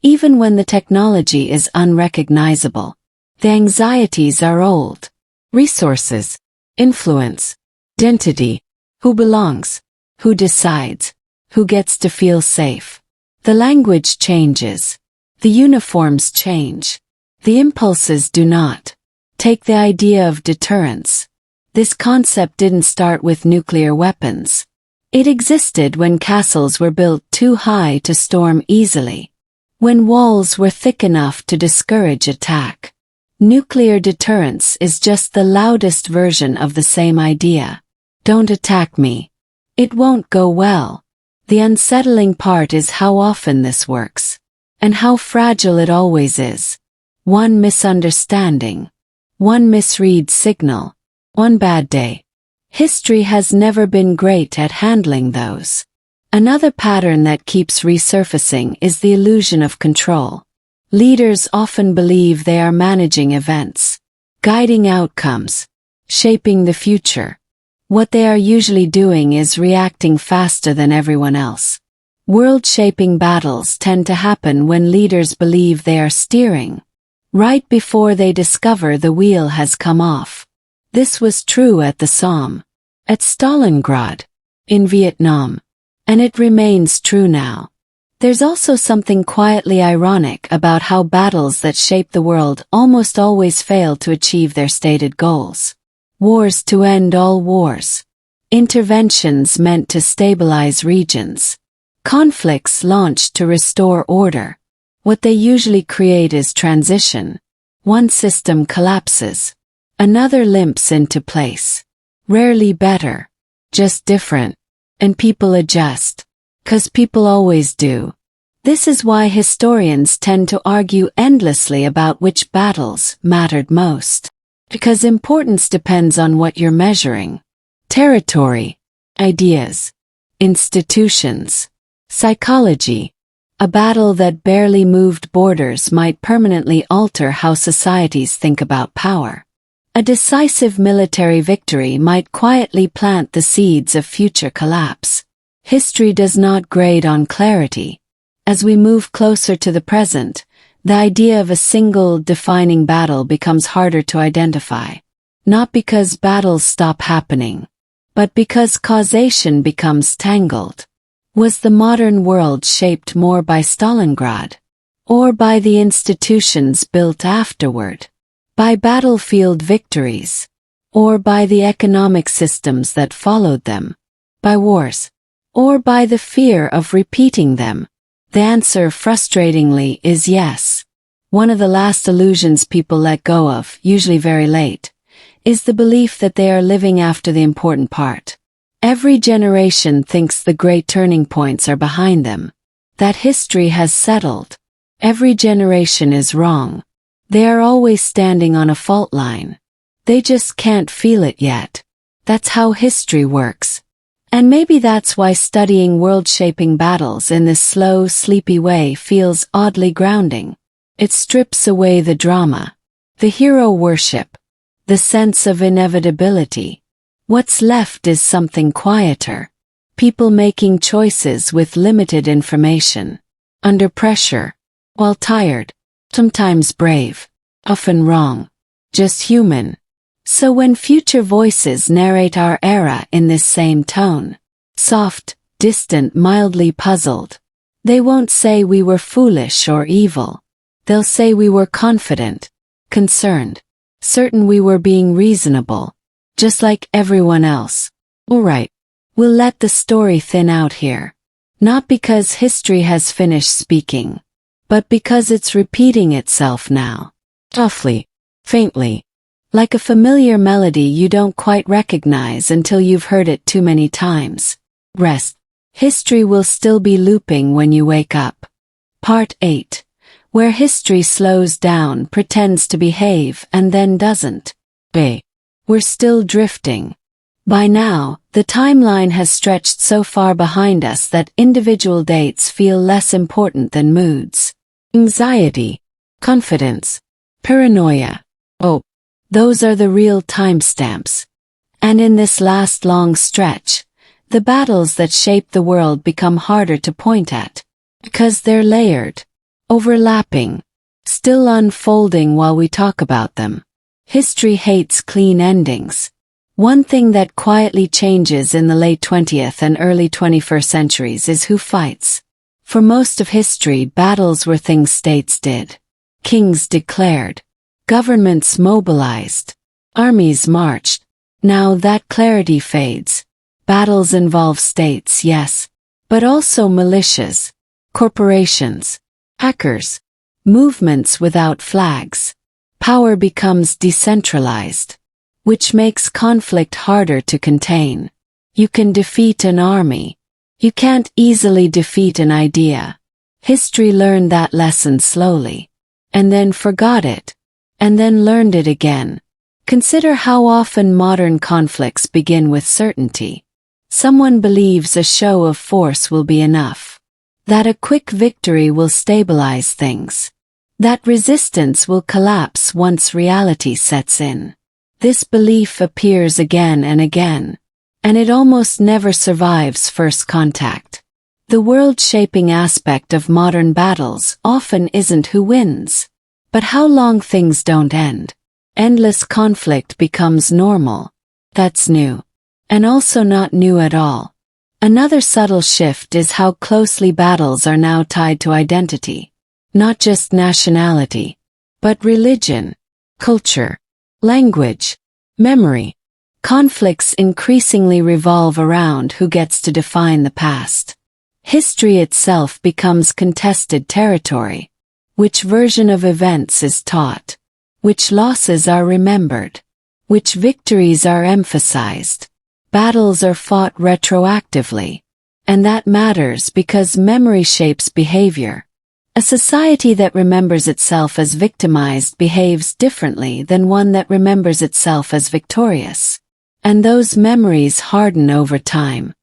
[SPEAKER 1] even when the technology is unrecognizable. The anxieties are old. Resources. Influence. Identity. Who belongs? Who decides? Who gets to feel safe? The language changes. The uniforms change. The impulses do not. Take the idea of deterrence. This concept didn't start with nuclear weapons. It existed when castles were built too high to storm easily. When walls were thick enough to discourage attack. Nuclear deterrence is just the loudest version of the same idea. Don't attack me. It won't go well. The unsettling part is how often this works. And how fragile it always is. One misunderstanding. One misread signal. One bad day. History has never been great at handling those. Another pattern that keeps resurfacing is the illusion of control. Leaders often believe they are managing events, guiding outcomes, shaping the future. What they are usually doing is reacting faster than everyone else. World-shaping battles tend to happen when leaders believe they are steering, right before they discover the wheel has come off. This was true at the Somme, at Stalingrad, in Vietnam, and it remains true now. There's also something quietly ironic about how battles that shape the world almost always fail to achieve their stated goals. Wars to end all wars. Interventions meant to stabilize regions. Conflicts launched to restore order. What they usually create is transition. One system collapses. Another limps into place. Rarely better. Just different. And people adjust. 'Cause people always do. This is why historians tend to argue endlessly about which battles mattered most. Because importance depends on what you're measuring. Territory, ideas, institutions, psychology. A battle that barely moved borders might permanently alter how societies think about power. A decisive military victory might quietly plant the seeds of future collapse. History does not grade on clarity. As we move closer to the present, the idea of a single defining battle becomes harder to identify. Not because battles stop happening, but because causation becomes tangled. Was the modern world shaped more by Stalingrad? Or by the institutions built afterward? By battlefield victories? Or by the economic systems that followed them? By wars? Or by the fear of repeating them? The answer, frustratingly, is yes. One of the last illusions people let go of, usually very late, is the belief that they are living after the important part. Every generation thinks the great turning points are behind them, that history has settled. Every generation is wrong. They are always standing on a fault line. They just can't feel it yet. That's how history works. And maybe that's why studying world-shaping battles in this slow, sleepy way feels oddly grounding. It strips away the drama, the hero worship, the sense of inevitability. What's left is something quieter. People making choices with limited information, under pressure, while tired, sometimes brave, often wrong, just human. So when future voices narrate our era in this same tone, soft, distant, mildly puzzled, they won't say we were foolish or evil. They'll say we were confident, concerned, certain we were being reasonable, just like everyone else. Alright, we'll let the story thin out here. Not because history has finished speaking, but because it's repeating itself now. Softly, faintly. Like a familiar melody you don't quite recognize until you've heard it too many times. Rest. History will still be looping when you wake up. Part 8. Where history slows down, pretends to behave, and then doesn't. B. We're still drifting. By now, the timeline has stretched so far behind us that individual dates feel less important than moods. Anxiety, confidence, paranoia. Oh. Those are the real timestamps. And in this last long stretch, the battles that shape the world become harder to point at. Because they're layered, overlapping, still unfolding while we talk about them. History hates clean endings. One thing that quietly changes in the late 20th and early 21st centuries is who fights. For most of history, battles were things states did. Kings declared. Governments mobilized. Armies marched. Now that clarity fades. Battles involve states, yes, but also militias, corporations, hackers, movements without flags. Power becomes decentralized, which makes conflict harder to contain. You can defeat an army. You can't easily defeat an idea. History learned that lesson slowly, and then forgot it. And then learned it again. Consider how often modern conflicts begin with certainty. Someone believes a show of force will be enough. That a quick victory will stabilize things. That resistance will collapse once reality sets in. This belief appears again and again, and it almost never survives first contact. The world-shaping aspect of modern battles often isn't who wins, but how long things don't end. Endless conflict becomes normal. That's new. And also not new at all. Another subtle shift is how closely battles are now tied to identity. Not just nationality, but religion, culture, language, memory. Conflicts increasingly revolve around who gets to define the past. History itself becomes contested territory. Which version of events is taught? Which losses are remembered? Which victories are emphasized? Battles are fought retroactively. And that matters because memory shapes behavior. A society that remembers itself as victimized behaves differently than one that remembers itself as victorious. And those memories harden over time.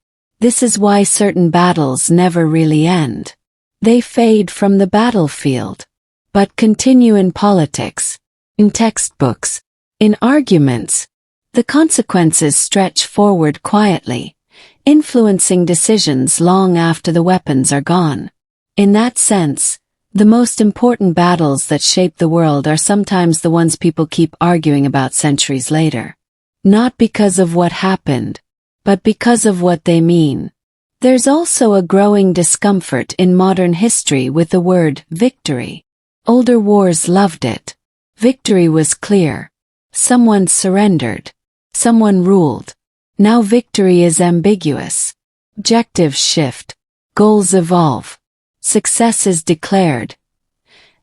[SPEAKER 1] This is why certain battles never really end. They fade from the battlefield, but continue in politics, in textbooks, in arguments. The consequences stretch forward quietly, influencing decisions long after the weapons are gone. In that sense, the most important battles that shape the world are sometimes the ones people keep arguing about centuries later. Not because of what happened, but because of what they mean. There's also a growing discomfort in modern history with the word victory. Older wars loved it. Victory was clear. Someone surrendered. Someone ruled. Now victory is ambiguous. Objectives shift. Goals evolve. Success is declared.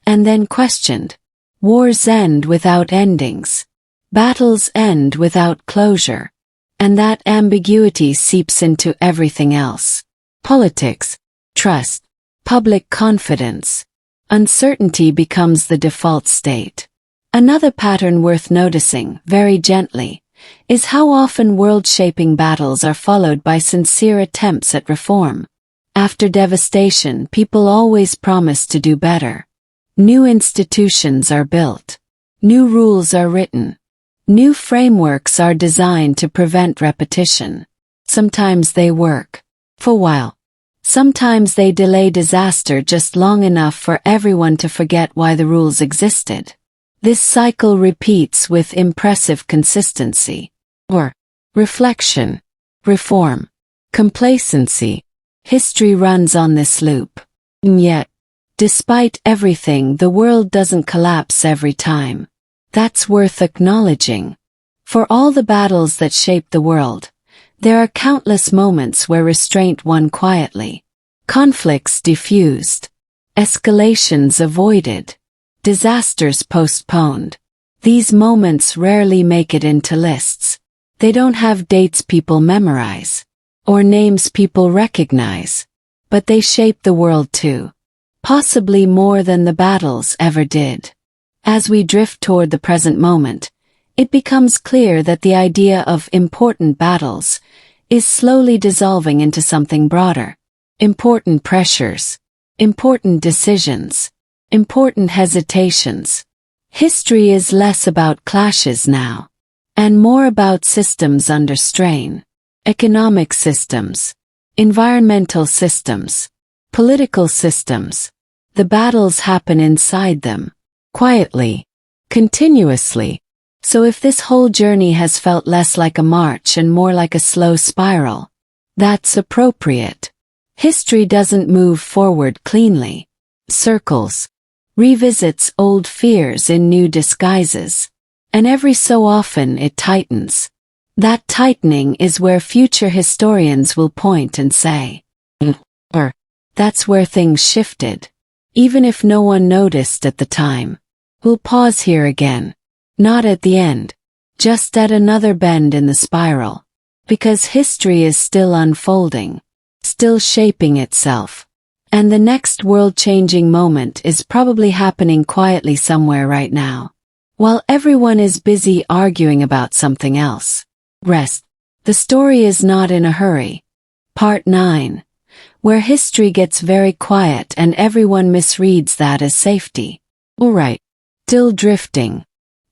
[SPEAKER 1] And then questioned. Wars end without endings. Battles end without closure. And that ambiguity seeps into everything else. Politics, trust, public confidence. Uncertainty becomes the default state. Another pattern worth noticing, very gently, is how often world-shaping battles are followed by sincere attempts at reform. After devastation, people always promise to do better. New institutions are built. New rules are written. New frameworks are designed to prevent repetition. Sometimes they work. For a while. Sometimes they delay disaster just long enough for everyone to forget why the rules existed. This cycle repeats with impressive consistency. Or reflection, reform, complacency. History runs on this loop. And yet, despite everything, the world doesn't collapse every time. That's worth acknowledging. For all the battles that shape the world, there are countless moments where restraint won quietly. Conflicts diffused. Escalations avoided. Disasters postponed. These moments rarely make it into lists. They don't have dates people memorize, or names people recognize, but they shape the world too. Possibly more than the battles ever did. As we drift toward the present moment, it becomes clear that the idea of important battles is slowly dissolving into something broader. Important pressures, important decisions, important hesitations. History is less about clashes now, and more about systems under strain. Economic systems, environmental systems, political systems. The battles happen inside them, quietly, continuously. So if this whole journey has felt less like a march and more like a slow spiral, that's appropriate. History doesn't move forward cleanly. Circles. Revisits old fears in new disguises. And every so often it tightens. That tightening is where future historians will point and say, that's where things shifted. Even if no one noticed at the time. We'll pause here again. Not at the end. Just at another bend in the spiral. Because history is still unfolding. Still shaping itself. And the next world-changing moment is probably happening quietly somewhere right now. While everyone is busy arguing about something else. Rest. The story is not in a hurry. Part 9. Where history gets very quiet and everyone misreads that as safety. Alright. Still drifting.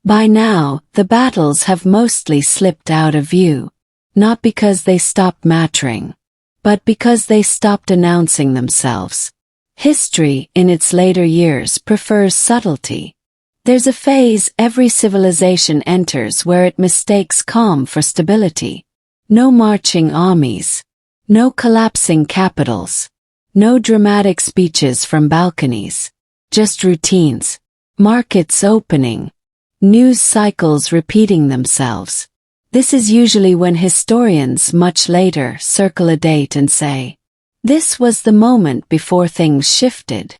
[SPEAKER 1] By now, the battles have mostly slipped out of view. Not because they stopped mattering, but because they stopped announcing themselves. History, in its later years, prefers subtlety. There's a phase every civilization enters where it mistakes calm for stability. No marching armies. No collapsing capitals. No dramatic speeches from balconies. Just routines. Markets opening. News cycles repeating themselves. This is usually when historians much later circle a date and say, "This was the moment before things shifted."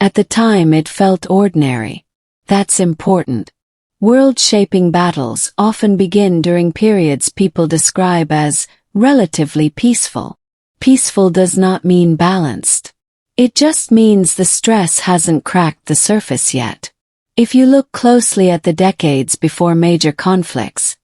[SPEAKER 1] At the time it felt ordinary. That's important. World-shaping battles often begin during periods people describe as relatively peaceful. Peaceful does not mean balanced. It just means the stress hasn't cracked the surface yet. If you look closely at the decades before major conflicts,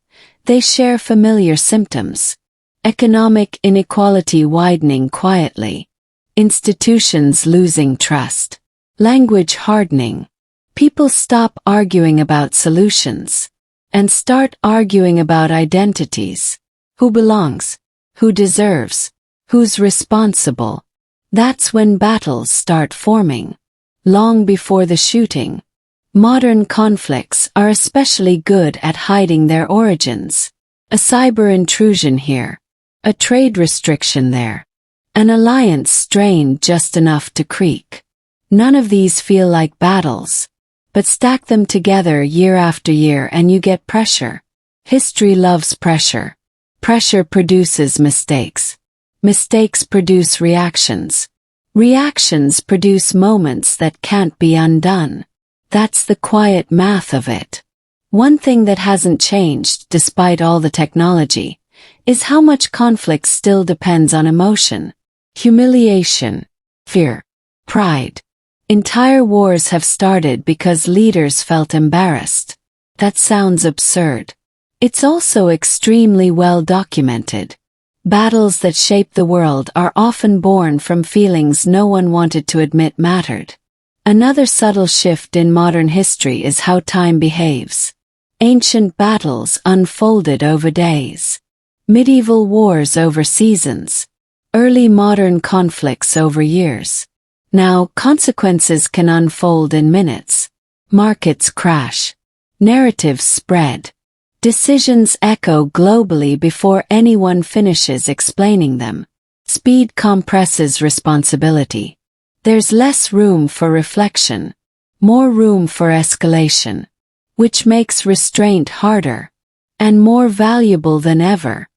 [SPEAKER 1] they share familiar symptoms. Economic inequality widening quietly. Institutions losing trust. Language hardening. People stop arguing about solutions and start arguing about identities. Who belongs? Who deserves? Who's responsible? That's when battles start forming. Long before the shooting. Modern conflicts are especially good at hiding their origins. A cyber intrusion here. A trade restriction there. An alliance strained just enough to creak. None of these feel like battles. But stack them together year after year and you get pressure. History loves pressure. Pressure produces mistakes. Mistakes produce reactions. Reactions produce moments that can't be undone. That's the quiet math of it. One thing that hasn't changed despite all the technology is how much conflict still depends on emotion. Humiliation. Fear. Pride. Entire wars have started because leaders felt embarrassed. That sounds absurd. It's also extremely well documented. Battles that shape the world are often born from feelings no one wanted to admit mattered. Another subtle shift in modern history is how time behaves. Ancient battles unfolded over days. Medieval wars over seasons. Early modern conflicts over years. Now, consequences can unfold in minutes. Markets crash. Narratives spread. Decisions echo globally before anyone finishes explaining them. Speed compresses responsibility. There's less room for reflection. More room for escalation. Which makes restraint harder. And more valuable than ever.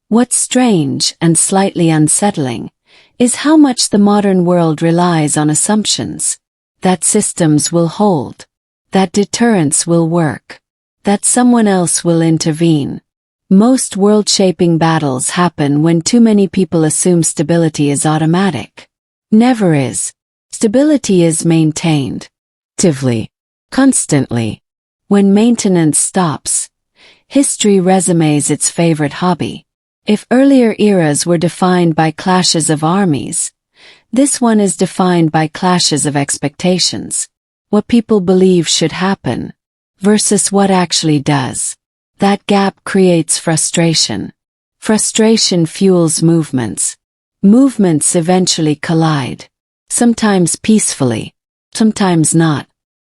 [SPEAKER 1] What's strange and slightly unsettling is how much the modern world relies on assumptions. That systems will hold. That deterrence will work. That someone else will intervene. Most world-shaping battles happen when too many people assume stability is automatic. Never is. Stability is maintained. Actively. Constantly. When maintenance stops, history resumes its favorite hobby. If earlier eras were defined by clashes of armies, this one is defined by clashes of expectations. What people believe should happen, versus what actually does. That gap creates frustration. Frustration fuels movements. Movements eventually collide. Sometimes peacefully, sometimes not.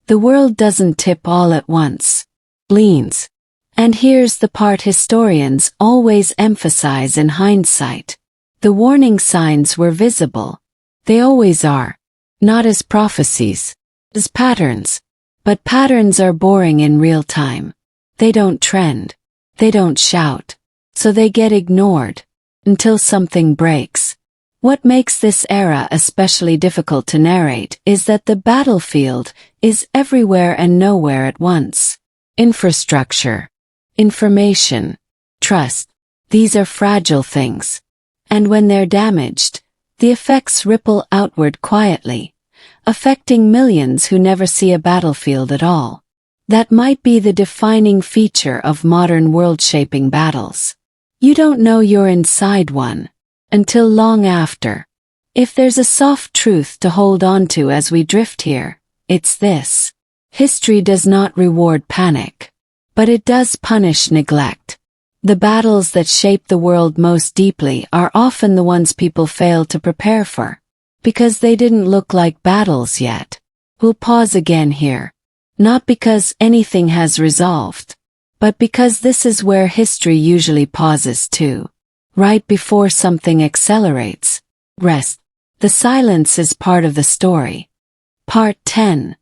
[SPEAKER 1] The world doesn't tip all at once. Leans. And here's the part historians always emphasize in hindsight. The warning signs were visible. They always are. Not as prophecies, as patterns. But patterns are boring in real time. They don't trend. They don't shout. So they get ignored. Until something breaks. What makes this era especially difficult to narrate is that the battlefield is everywhere and nowhere at once. Infrastructure. Information, trust, these are fragile things. And when they're damaged, the effects ripple outward quietly, affecting millions who never see a battlefield at all. That might be the defining feature of modern world-shaping battles. You don't know you're inside one until long after. If there's a soft truth to hold on to as we drift here, it's this. History does not reward panic. But it does punish neglect. The battles that shape the world most deeply are often the ones people fail to prepare for. Because they didn't look like battles yet. We'll pause again here. Not because anything has resolved, but because this is where history usually pauses too. Right before something accelerates. Rest. The silence is part of the story. Part 10.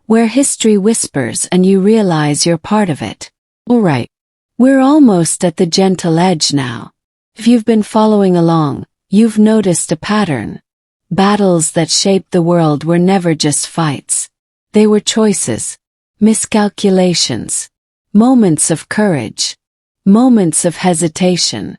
[SPEAKER 1] Where history whispers and you realize you're part of it. Alright. We're almost at the gentle edge now. If you've been following along, you've noticed a pattern. Battles that shaped the world were never just fights. They were choices, miscalculations, moments of courage, moments of hesitation.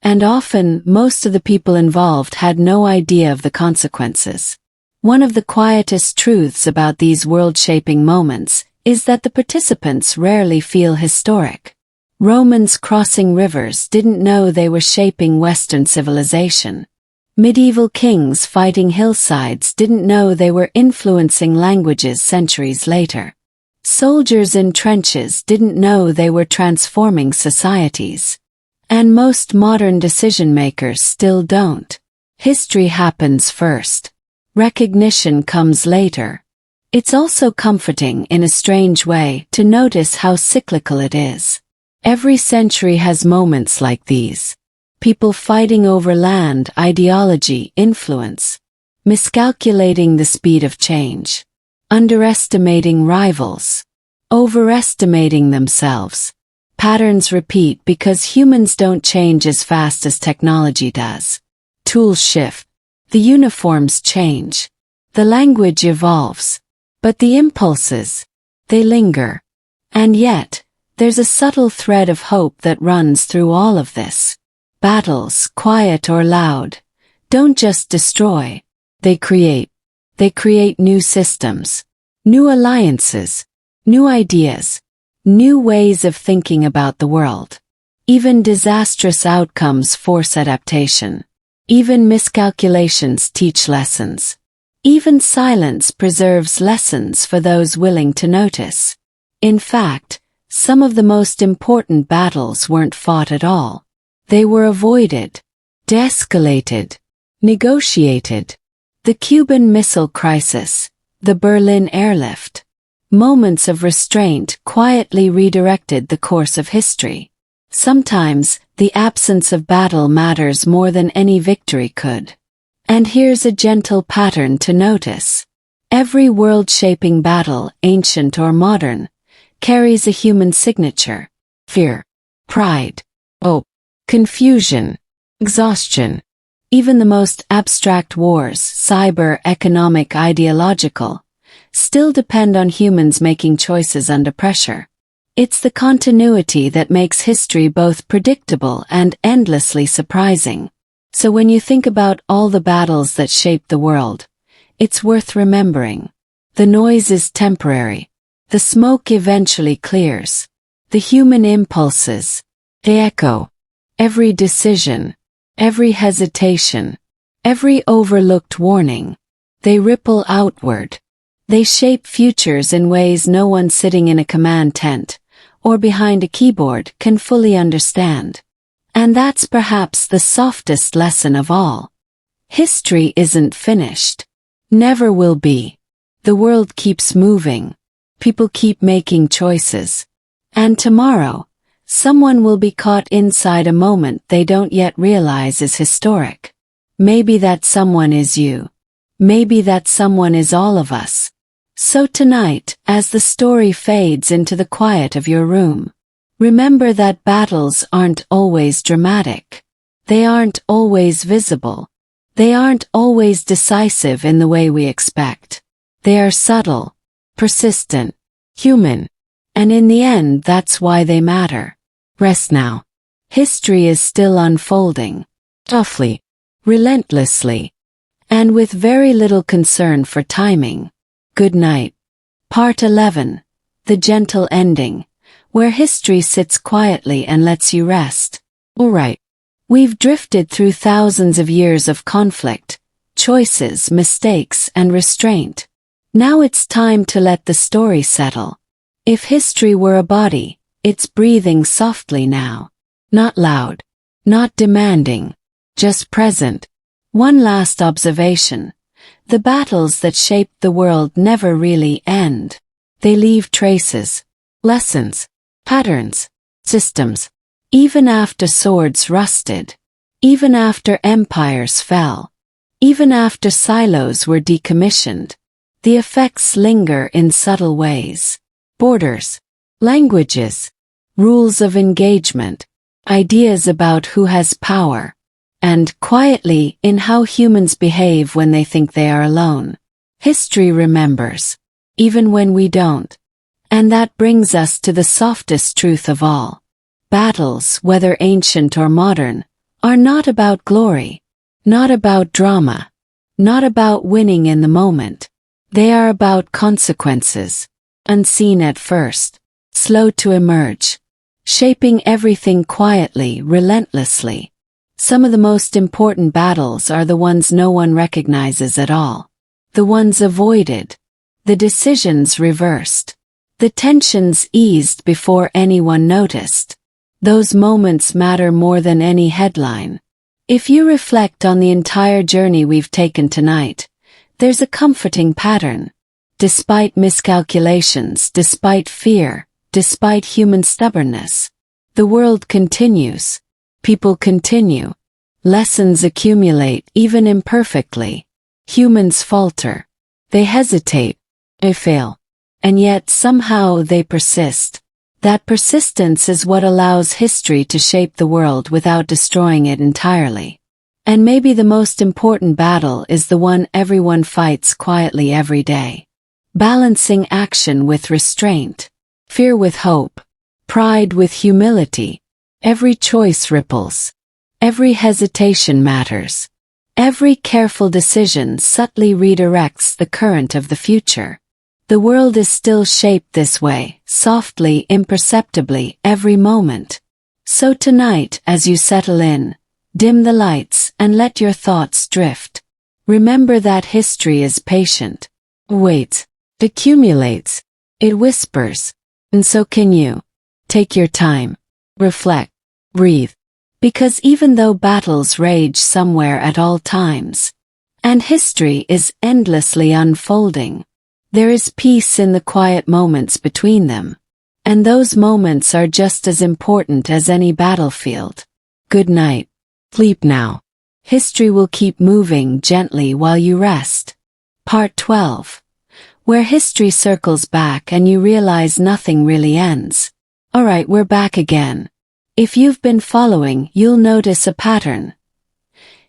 [SPEAKER 1] And often, most of the people involved had no idea of the consequences. One of the quietest truths about these world-shaping moments is that the participants rarely feel historic. Romans crossing rivers didn't know they were shaping Western civilization. Medieval kings fighting hillsides didn't know they were influencing languages centuries later. Soldiers in trenches didn't know they were transforming societies. And most modern decision-makers still don't. History happens first. Recognition comes later. It's also comforting in a strange way to notice how cyclical it is. Every century has moments like these. People fighting over land, ideology, influence. Miscalculating the speed of change. Underestimating rivals. Overestimating themselves. Patterns repeat because humans don't change as fast as technology does. Tools shift. The uniforms change. The language evolves. But the impulses, they linger. And yet, there's a subtle thread of hope that runs through all of this. Battles, quiet or loud, don't just destroy. They create. They create new systems, new alliances, new ideas, new ways of thinking about the world. Even disastrous outcomes force adaptation. Even miscalculations teach lessons. Even silence preserves lessons for those willing to notice. In fact, some of the most important battles weren't fought at all. They were avoided, de-escalated, negotiated. The Cuban Missile Crisis, the Berlin airlift. Moments of restraint quietly redirected the course of history. Sometimes, the absence of battle matters more than any victory could. And here's a gentle pattern to notice. Every world-shaping battle, ancient or modern, carries a human signature. Fear, pride, hope, confusion, exhaustion. Even the most abstract wars, cyber, economic, ideological, still depend on humans making choices under pressure. It's the continuity that makes history both predictable and endlessly surprising. So when you think about all the battles that shaped the world, it's worth remembering. The noise is temporary. The smoke eventually clears. The human impulses, they echo. Every decision, every hesitation, every overlooked warning, they ripple outward. They shape futures in ways no one sitting in a command tent or behind a keyboard can fully understand. And that's perhaps the softest lesson of all. History isn't finished. Never will be. The world keeps moving. People keep making choices. And tomorrow, someone will be caught inside a moment they don't yet realize is historic. Maybe that someone is you. Maybe that someone is all of us. So tonight, as the story fades into the quiet of your room, remember that battles aren't always dramatic. They aren't always visible. They aren't always decisive in the way we expect. They are subtle, persistent, human. And in the end, that's why they matter. Rest now. History is still unfolding. Toughly. Relentlessly. And with very little concern for timing. Good night. Part 11. The Gentle Ending. Where history sits quietly and lets you rest. Alright. We've drifted through thousands of years of conflict, choices, mistakes, and restraint. Now it's time to let the story settle. If history were a body, it's breathing softly now. Not loud. Not demanding. Just present. One last observation. The battles that shaped the world never really end. They leave traces, lessons, patterns, systems. Even after swords rusted, even after empires fell, even after silos were decommissioned, the effects linger in subtle ways. Borders, languages, rules of engagement, ideas about who has power, and, quietly, in how humans behave when they think they are alone. History remembers, even when we don't. And that brings us to the softest truth of all. Battles, whether ancient or modern, are not about glory, not about drama, not about winning in the moment. They are about consequences, unseen at first, slow to emerge, shaping everything quietly, relentlessly. Some of the most important battles are the ones no one recognizes at all, the ones avoided, the decisions reversed, the tensions eased before anyone noticed. Those moments matter more than any headline. If you reflect on the entire journey we've taken tonight, there's a comforting pattern. Despite miscalculations, despite fear, despite human stubbornness, the world continues. People continue. Lessons accumulate, even imperfectly. Humans falter. They hesitate. They fail. And yet somehow they persist. That persistence is what allows history to shape the world without destroying it entirely. And maybe the most important battle is the one everyone fights quietly every day. Balancing action with restraint, fear with hope, pride with humility. Every choice ripples. Every hesitation matters. Every careful decision subtly redirects the current of the future. The world is still shaped this way, softly, imperceptibly, every moment. So tonight, as you settle in, dim the lights and let your thoughts drift. Remember that history is patient. Waits. It accumulates. It whispers. And so can you. Take your time. Reflect. Breathe. Because even though battles rage somewhere at all times, and history is endlessly unfolding, there is peace in the quiet moments between them. And those moments are just as important as any battlefield. Good night. Sleep now. History will keep moving gently while you rest. Part 12. Where history circles back and you realize nothing really ends. Alright, we're back again. If you've been following, you'll notice a pattern.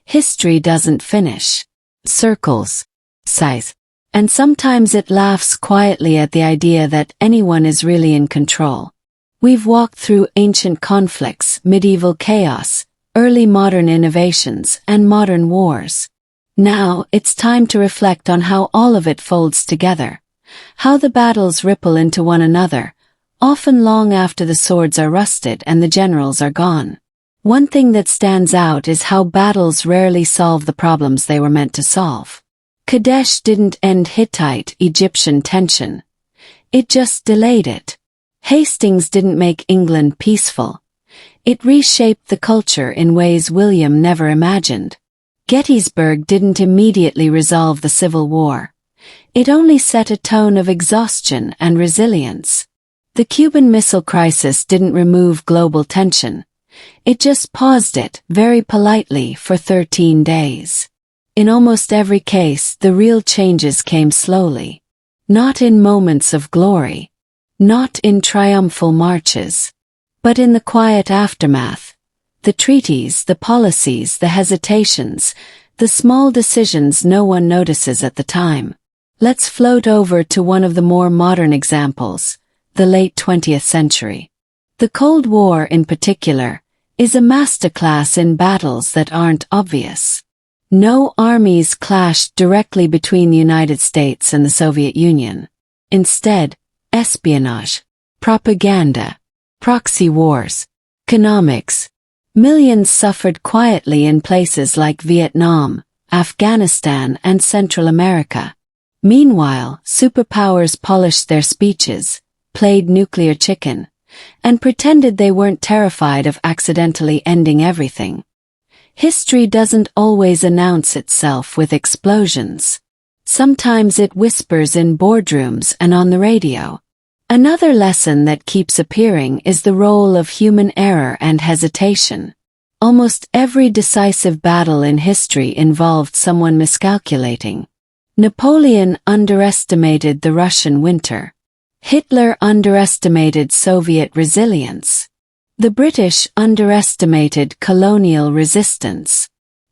[SPEAKER 1] History doesn't finish. Circles. Sighs. And sometimes it laughs quietly at the idea that anyone is really in control. We've walked through ancient conflicts, medieval chaos, early modern innovations, and modern wars. Now, it's time to reflect on how all of it folds together. How the battles ripple into one another, often long after the swords are rusted and the generals are gone. One thing that stands out is how battles rarely solve the problems they were meant to solve. Kadesh didn't end Hittite-Egyptian tension. It just delayed it. Hastings didn't make England peaceful. It reshaped the culture in ways William never imagined. Gettysburg didn't immediately resolve the Civil War. It only set a tone of exhaustion and resilience. The Cuban Missile Crisis didn't remove global tension. It just paused it, very politely, for 13 days. In almost every case, the real changes came slowly. Not in moments of glory. Not in triumphal marches. But in the quiet aftermath. The treaties, the policies, the hesitations, the small decisions no one notices at the time. Let's float over to one of the more modern examples, the late 20th century. The Cold War, in particular, is a masterclass in battles that aren't obvious. No armies clashed directly between the United States and the Soviet Union. Instead, espionage, propaganda, proxy wars, economics. Millions suffered quietly in places like Vietnam, Afghanistan, and Central America. Meanwhile, superpowers polished their speeches, played nuclear chicken, and pretended they weren't terrified of accidentally ending everything. History doesn't always announce itself with explosions. Sometimes it whispers in boardrooms and on the radio. Another lesson that keeps appearing is the role of human error and hesitation. Almost every decisive battle in history involved someone miscalculating. Napoleon underestimated the Russian winter. Hitler underestimated Soviet resilience. The British underestimated colonial resistance.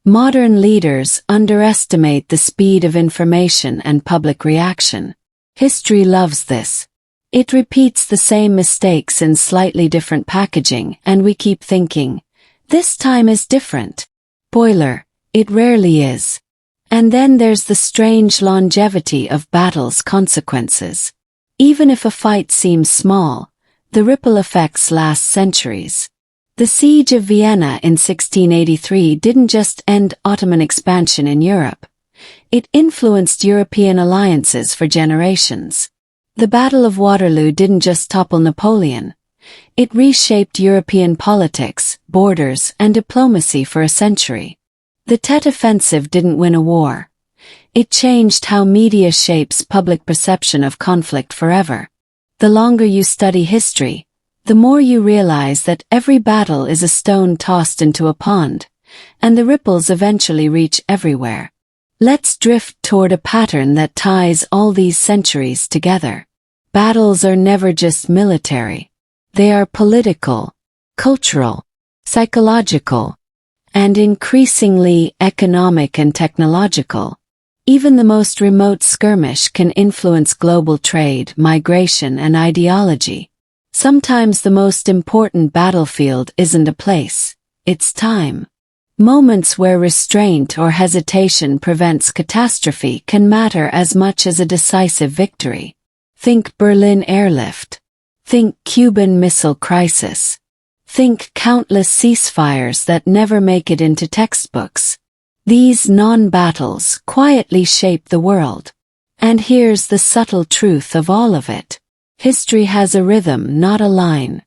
[SPEAKER 1] Modern leaders underestimate the speed of information and public reaction. History loves this. It repeats the same mistakes in slightly different packaging, and we keep thinking, this time is different. Spoiler, it rarely is. And then there's the strange longevity of battles' consequences. Even if a fight seems small, the ripple effects last centuries. The Siege of Vienna in 1683 didn't just end Ottoman expansion in Europe. It influenced European alliances for generations. The Battle of Waterloo didn't just topple Napoleon. It reshaped European politics, borders, and diplomacy for a century. The Tet Offensive didn't win a war. It changed how media shapes public perception of conflict forever. The longer you study history, the more you realize that every battle is a stone tossed into a pond, and the ripples eventually reach everywhere. Let's drift toward a pattern that ties all these centuries together. Battles are never just military. They are political, cultural, psychological, and increasingly economic and technological. Even the most remote skirmish can influence global trade, migration, and ideology. Sometimes the most important battlefield isn't a place, it's time. Moments where restraint or hesitation prevents catastrophe can matter as much as a decisive victory. Think Berlin airlift. Think Cuban Missile Crisis. Think countless ceasefires that never make it into textbooks. These non-battles quietly shape the world. And here's the subtle truth of all of it. History has a rhythm, not a line.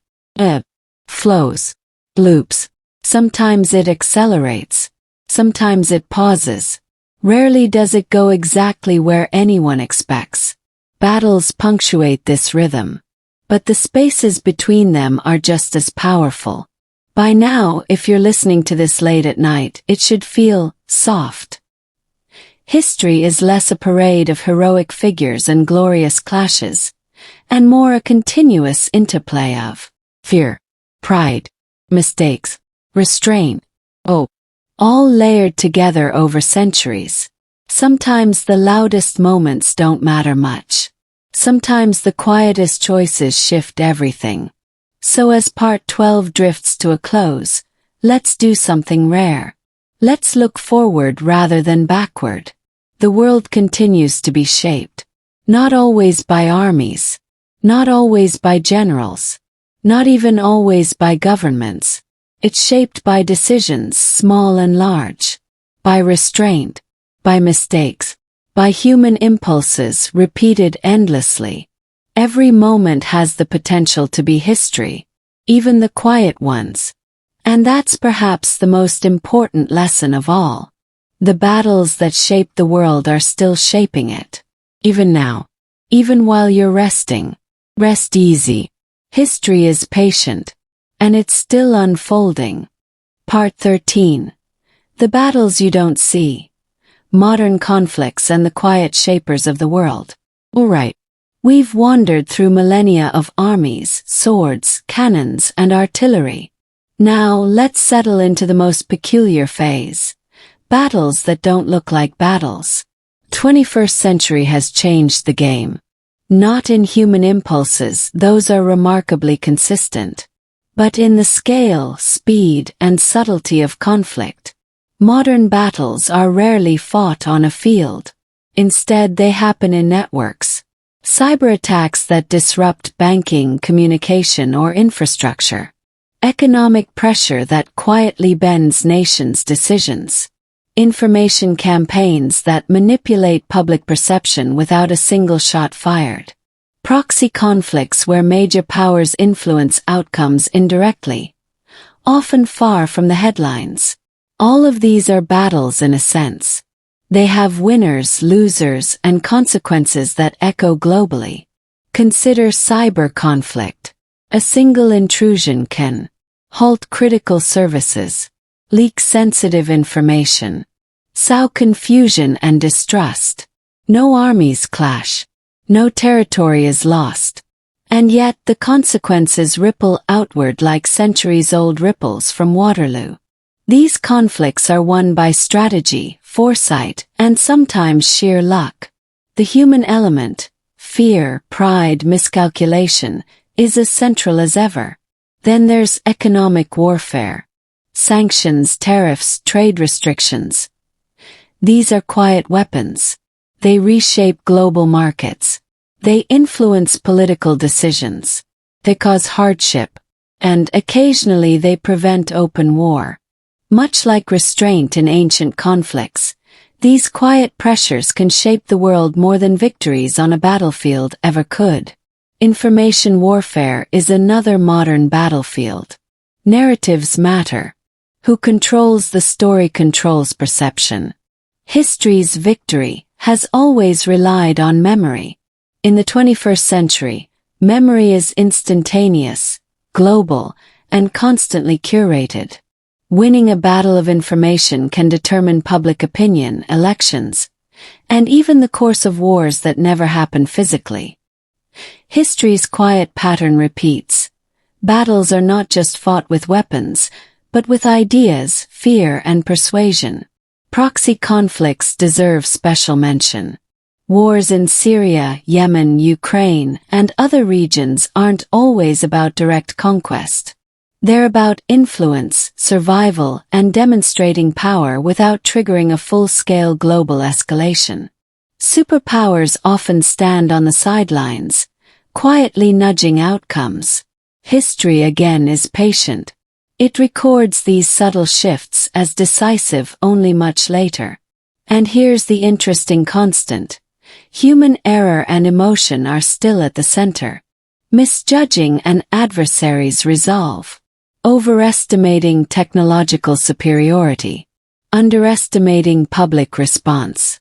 [SPEAKER 1] Flows. Loops. Sometimes it accelerates. Sometimes it pauses. Rarely does it go exactly where anyone expects. Battles punctuate this rhythm. But the spaces between them are just as powerful. By now, if you're listening to this late at night, it should feel soft. History is less a parade of heroic figures and glorious clashes, and more a continuous interplay of fear, pride, mistakes, restraint, hope, all layered together over centuries. Sometimes the loudest moments don't matter much. Sometimes the quietest choices shift everything. So as part 12 drifts to a close, let's do something rare. Let's look forward rather than backward. The world continues to be shaped. Not always by armies. Not always by generals. Not even always by governments. It's shaped by decisions, small and large. By restraint. By mistakes. By human impulses repeated endlessly. Every moment has the potential to be history, even the quiet ones. And that's perhaps the most important lesson of all. The battles that shape the world are still shaping it. Even now. Even while you're resting. Rest easy. History is patient. And it's still unfolding. Part 13. The battles you don't see. Modern conflicts and the quiet shapers of the world. Alright. We've wandered through millennia of armies, swords, cannons, and artillery. Now let's settle into the most peculiar phase. Battles that don't look like battles. 21st century has changed the game. Not in human impulses, those are remarkably consistent. But in the scale, speed, and subtlety of conflict. Modern battles are rarely fought on a field. Instead, they happen in networks. Cyber attacks that disrupt banking, communication, or infrastructure. Economic pressure that quietly bends nations' decisions. Information campaigns that manipulate public perception without a single shot fired. Proxy conflicts where major powers influence outcomes indirectly, often far from the headlines. All of these are battles in a sense. They have winners, losers, and consequences that echo globally. Consider cyber conflict. A single intrusion can halt critical services, leak sensitive information, sow confusion and distrust. No armies clash. No territory is lost. And yet the consequences ripple outward like centuries-old ripples from Waterloo. These conflicts are won by strategy, foresight, and sometimes sheer luck. The human element, fear, pride, miscalculation, is as central as ever. Then there's economic warfare. Sanctions, tariffs, trade restrictions. These are quiet weapons. They reshape global markets. They influence political decisions. They cause hardship. And occasionally they prevent open war. Much like restraint in ancient conflicts, these quiet pressures can shape the world more than victories on a battlefield ever could. Information warfare is another modern battlefield. Narratives matter. Who controls the story controls perception. History's victory has always relied on memory. In the 21st century, memory is instantaneous, global, and constantly curated. Winning a battle of information can determine public opinion, elections, and even the course of wars that never happen physically. History's quiet pattern repeats. Battles are not just fought with weapons, but with ideas, fear, and persuasion. Proxy conflicts deserve special mention. Wars in Syria, Yemen, Ukraine, and other regions aren't always about direct conquest. They're about influence, survival, and demonstrating power without triggering a full-scale global escalation. Superpowers often stand on the sidelines, quietly nudging outcomes. History again is patient. It records these subtle shifts as decisive only much later. And here's the interesting constant. Human error and emotion are still at the center. Misjudging an adversary's resolve. Overestimating technological superiority. Underestimating public response.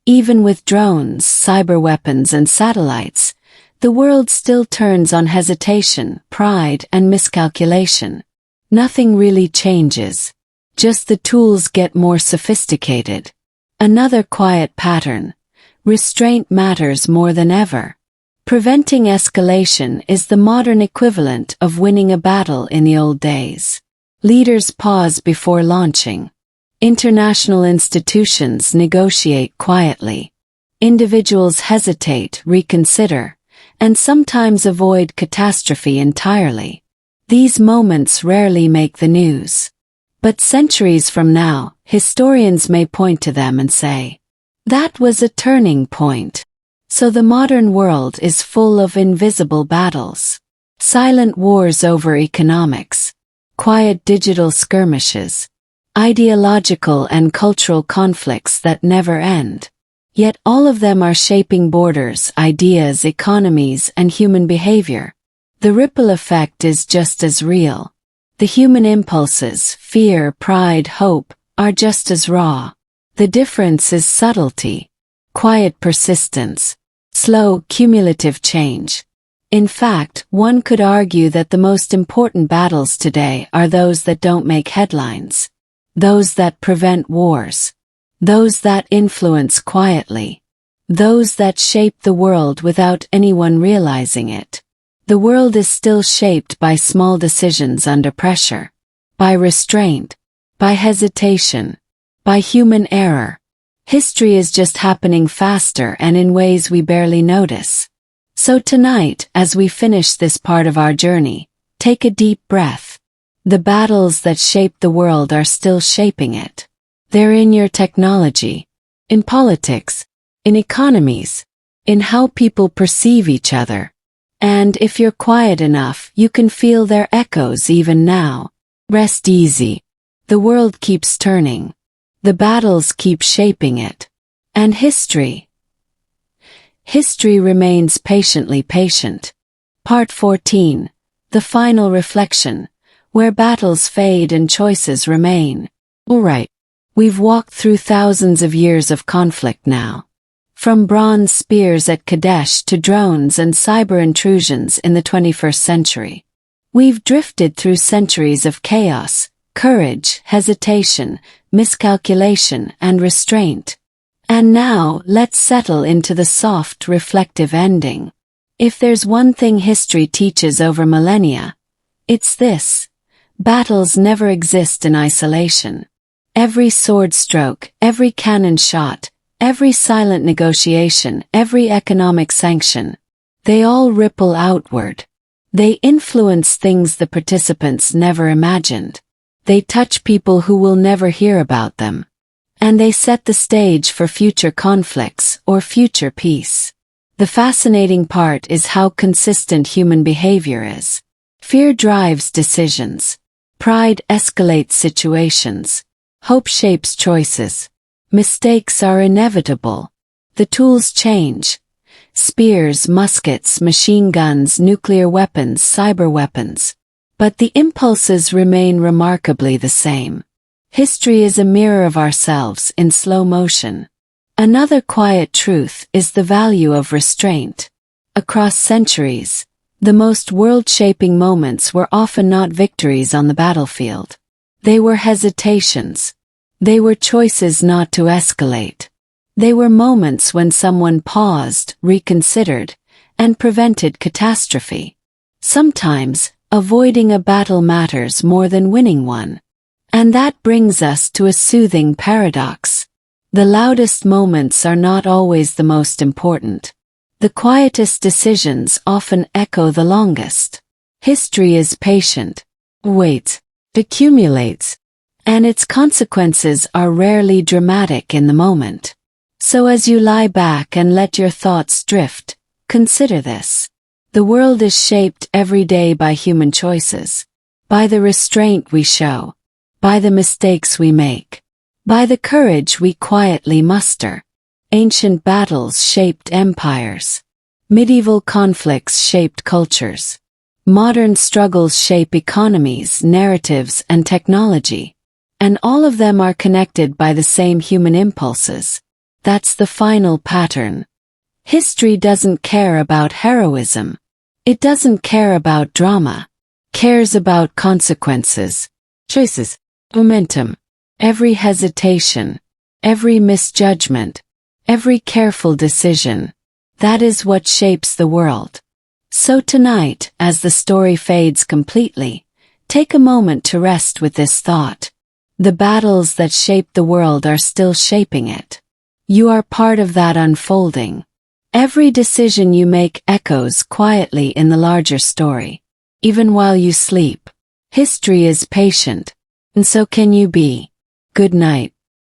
[SPEAKER 1] Even with drones, cyber weapons, and satellites, the world still turns on hesitation, pride, and miscalculation. Nothing really changes. Just the tools get more sophisticated. Another quiet pattern. Restraint matters more than ever. Preventing escalation is the modern equivalent of winning a battle in the old days. Leaders pause before launching. International institutions negotiate quietly. Individuals hesitate, reconsider, and sometimes avoid catastrophe entirely. These moments rarely make the news. But centuries from now, historians may point to them and say, that was a turning point. So the modern world is full of invisible battles. Silent wars over economics. Quiet digital skirmishes. Ideological and cultural conflicts that never end. Yet all of them are shaping borders, ideas, economies, and human behavior. The ripple effect is just as real. The human impulses, fear, pride, hope, are just as raw. The difference is subtlety, quiet persistence, slow, cumulative change. In fact, one could argue that the most important battles today are those that don't make headlines. Those that prevent wars. Those that influence quietly. Those that shape the world without anyone realizing it. The world is still shaped by small decisions under pressure, by restraint, by hesitation, by human error. History is just happening faster and in ways we barely notice. So tonight, as we finish this part of our journey, take a deep breath. The battles that shape the world are still shaping it. They're in your technology, in politics, in economies, in how people perceive each other. And if you're quiet enough, you can feel their echoes even now. Rest easy. The world keeps turning. The battles keep shaping it. And history remains patiently patient. Part 14. The final reflection, where battles fade and choices remain. Alright. We've walked through thousands of years of conflict now. From bronze spears at Kadesh to drones and cyber intrusions in the 21st century. We've drifted through centuries of chaos, courage, hesitation, miscalculation, and restraint. And now, let's settle into the soft, reflective ending. If there's one thing history teaches over millennia, it's this: battles never exist in isolation. Every sword stroke, every cannon shot, every silent negotiation, every economic sanction, they all ripple outward. They influence things the participants never imagined. They touch people who will never hear about them. And they set the stage for future conflicts or future peace. The fascinating part is how consistent human behavior is. Fear drives decisions. Pride escalates situations. Hope shapes choices. Mistakes are inevitable. The tools change. Spears, muskets, machine guns, nuclear weapons, cyber weapons. But the impulses remain remarkably the same. History is a mirror of ourselves in slow motion. Another quiet truth is the value of restraint. Across centuries, the most world-shaping moments were often not victories on the battlefield. They were hesitations. They were choices not to escalate. They were moments when someone paused, reconsidered, and prevented catastrophe. Sometimes, avoiding a battle matters more than winning one. And that brings us to a soothing paradox. The loudest moments are not always the most important. The quietest decisions often echo the longest. History is patient, waits, accumulates, and its consequences are rarely dramatic in the moment. So as you lie back and let your thoughts drift, consider this. The world is shaped every day by human choices, by the restraint we show, by the mistakes we make, by the courage we quietly muster. Ancient battles shaped empires. Medieval conflicts shaped cultures. Modern struggles shape economies, narratives, and technology. And all of them are connected by the same human impulses. That's the final pattern. History doesn't care about heroism. It doesn't care about drama. Cares about consequences, choices, momentum. Every hesitation, every misjudgment, every careful decision. That is what shapes the world. So tonight, as the story fades completely, take a moment to rest with this thought. The battles that shape the world are still shaping it. You are part of that unfolding. Every decision you make echoes quietly in the larger story. Even while you sleep, history is patient, and so can you be. Good night.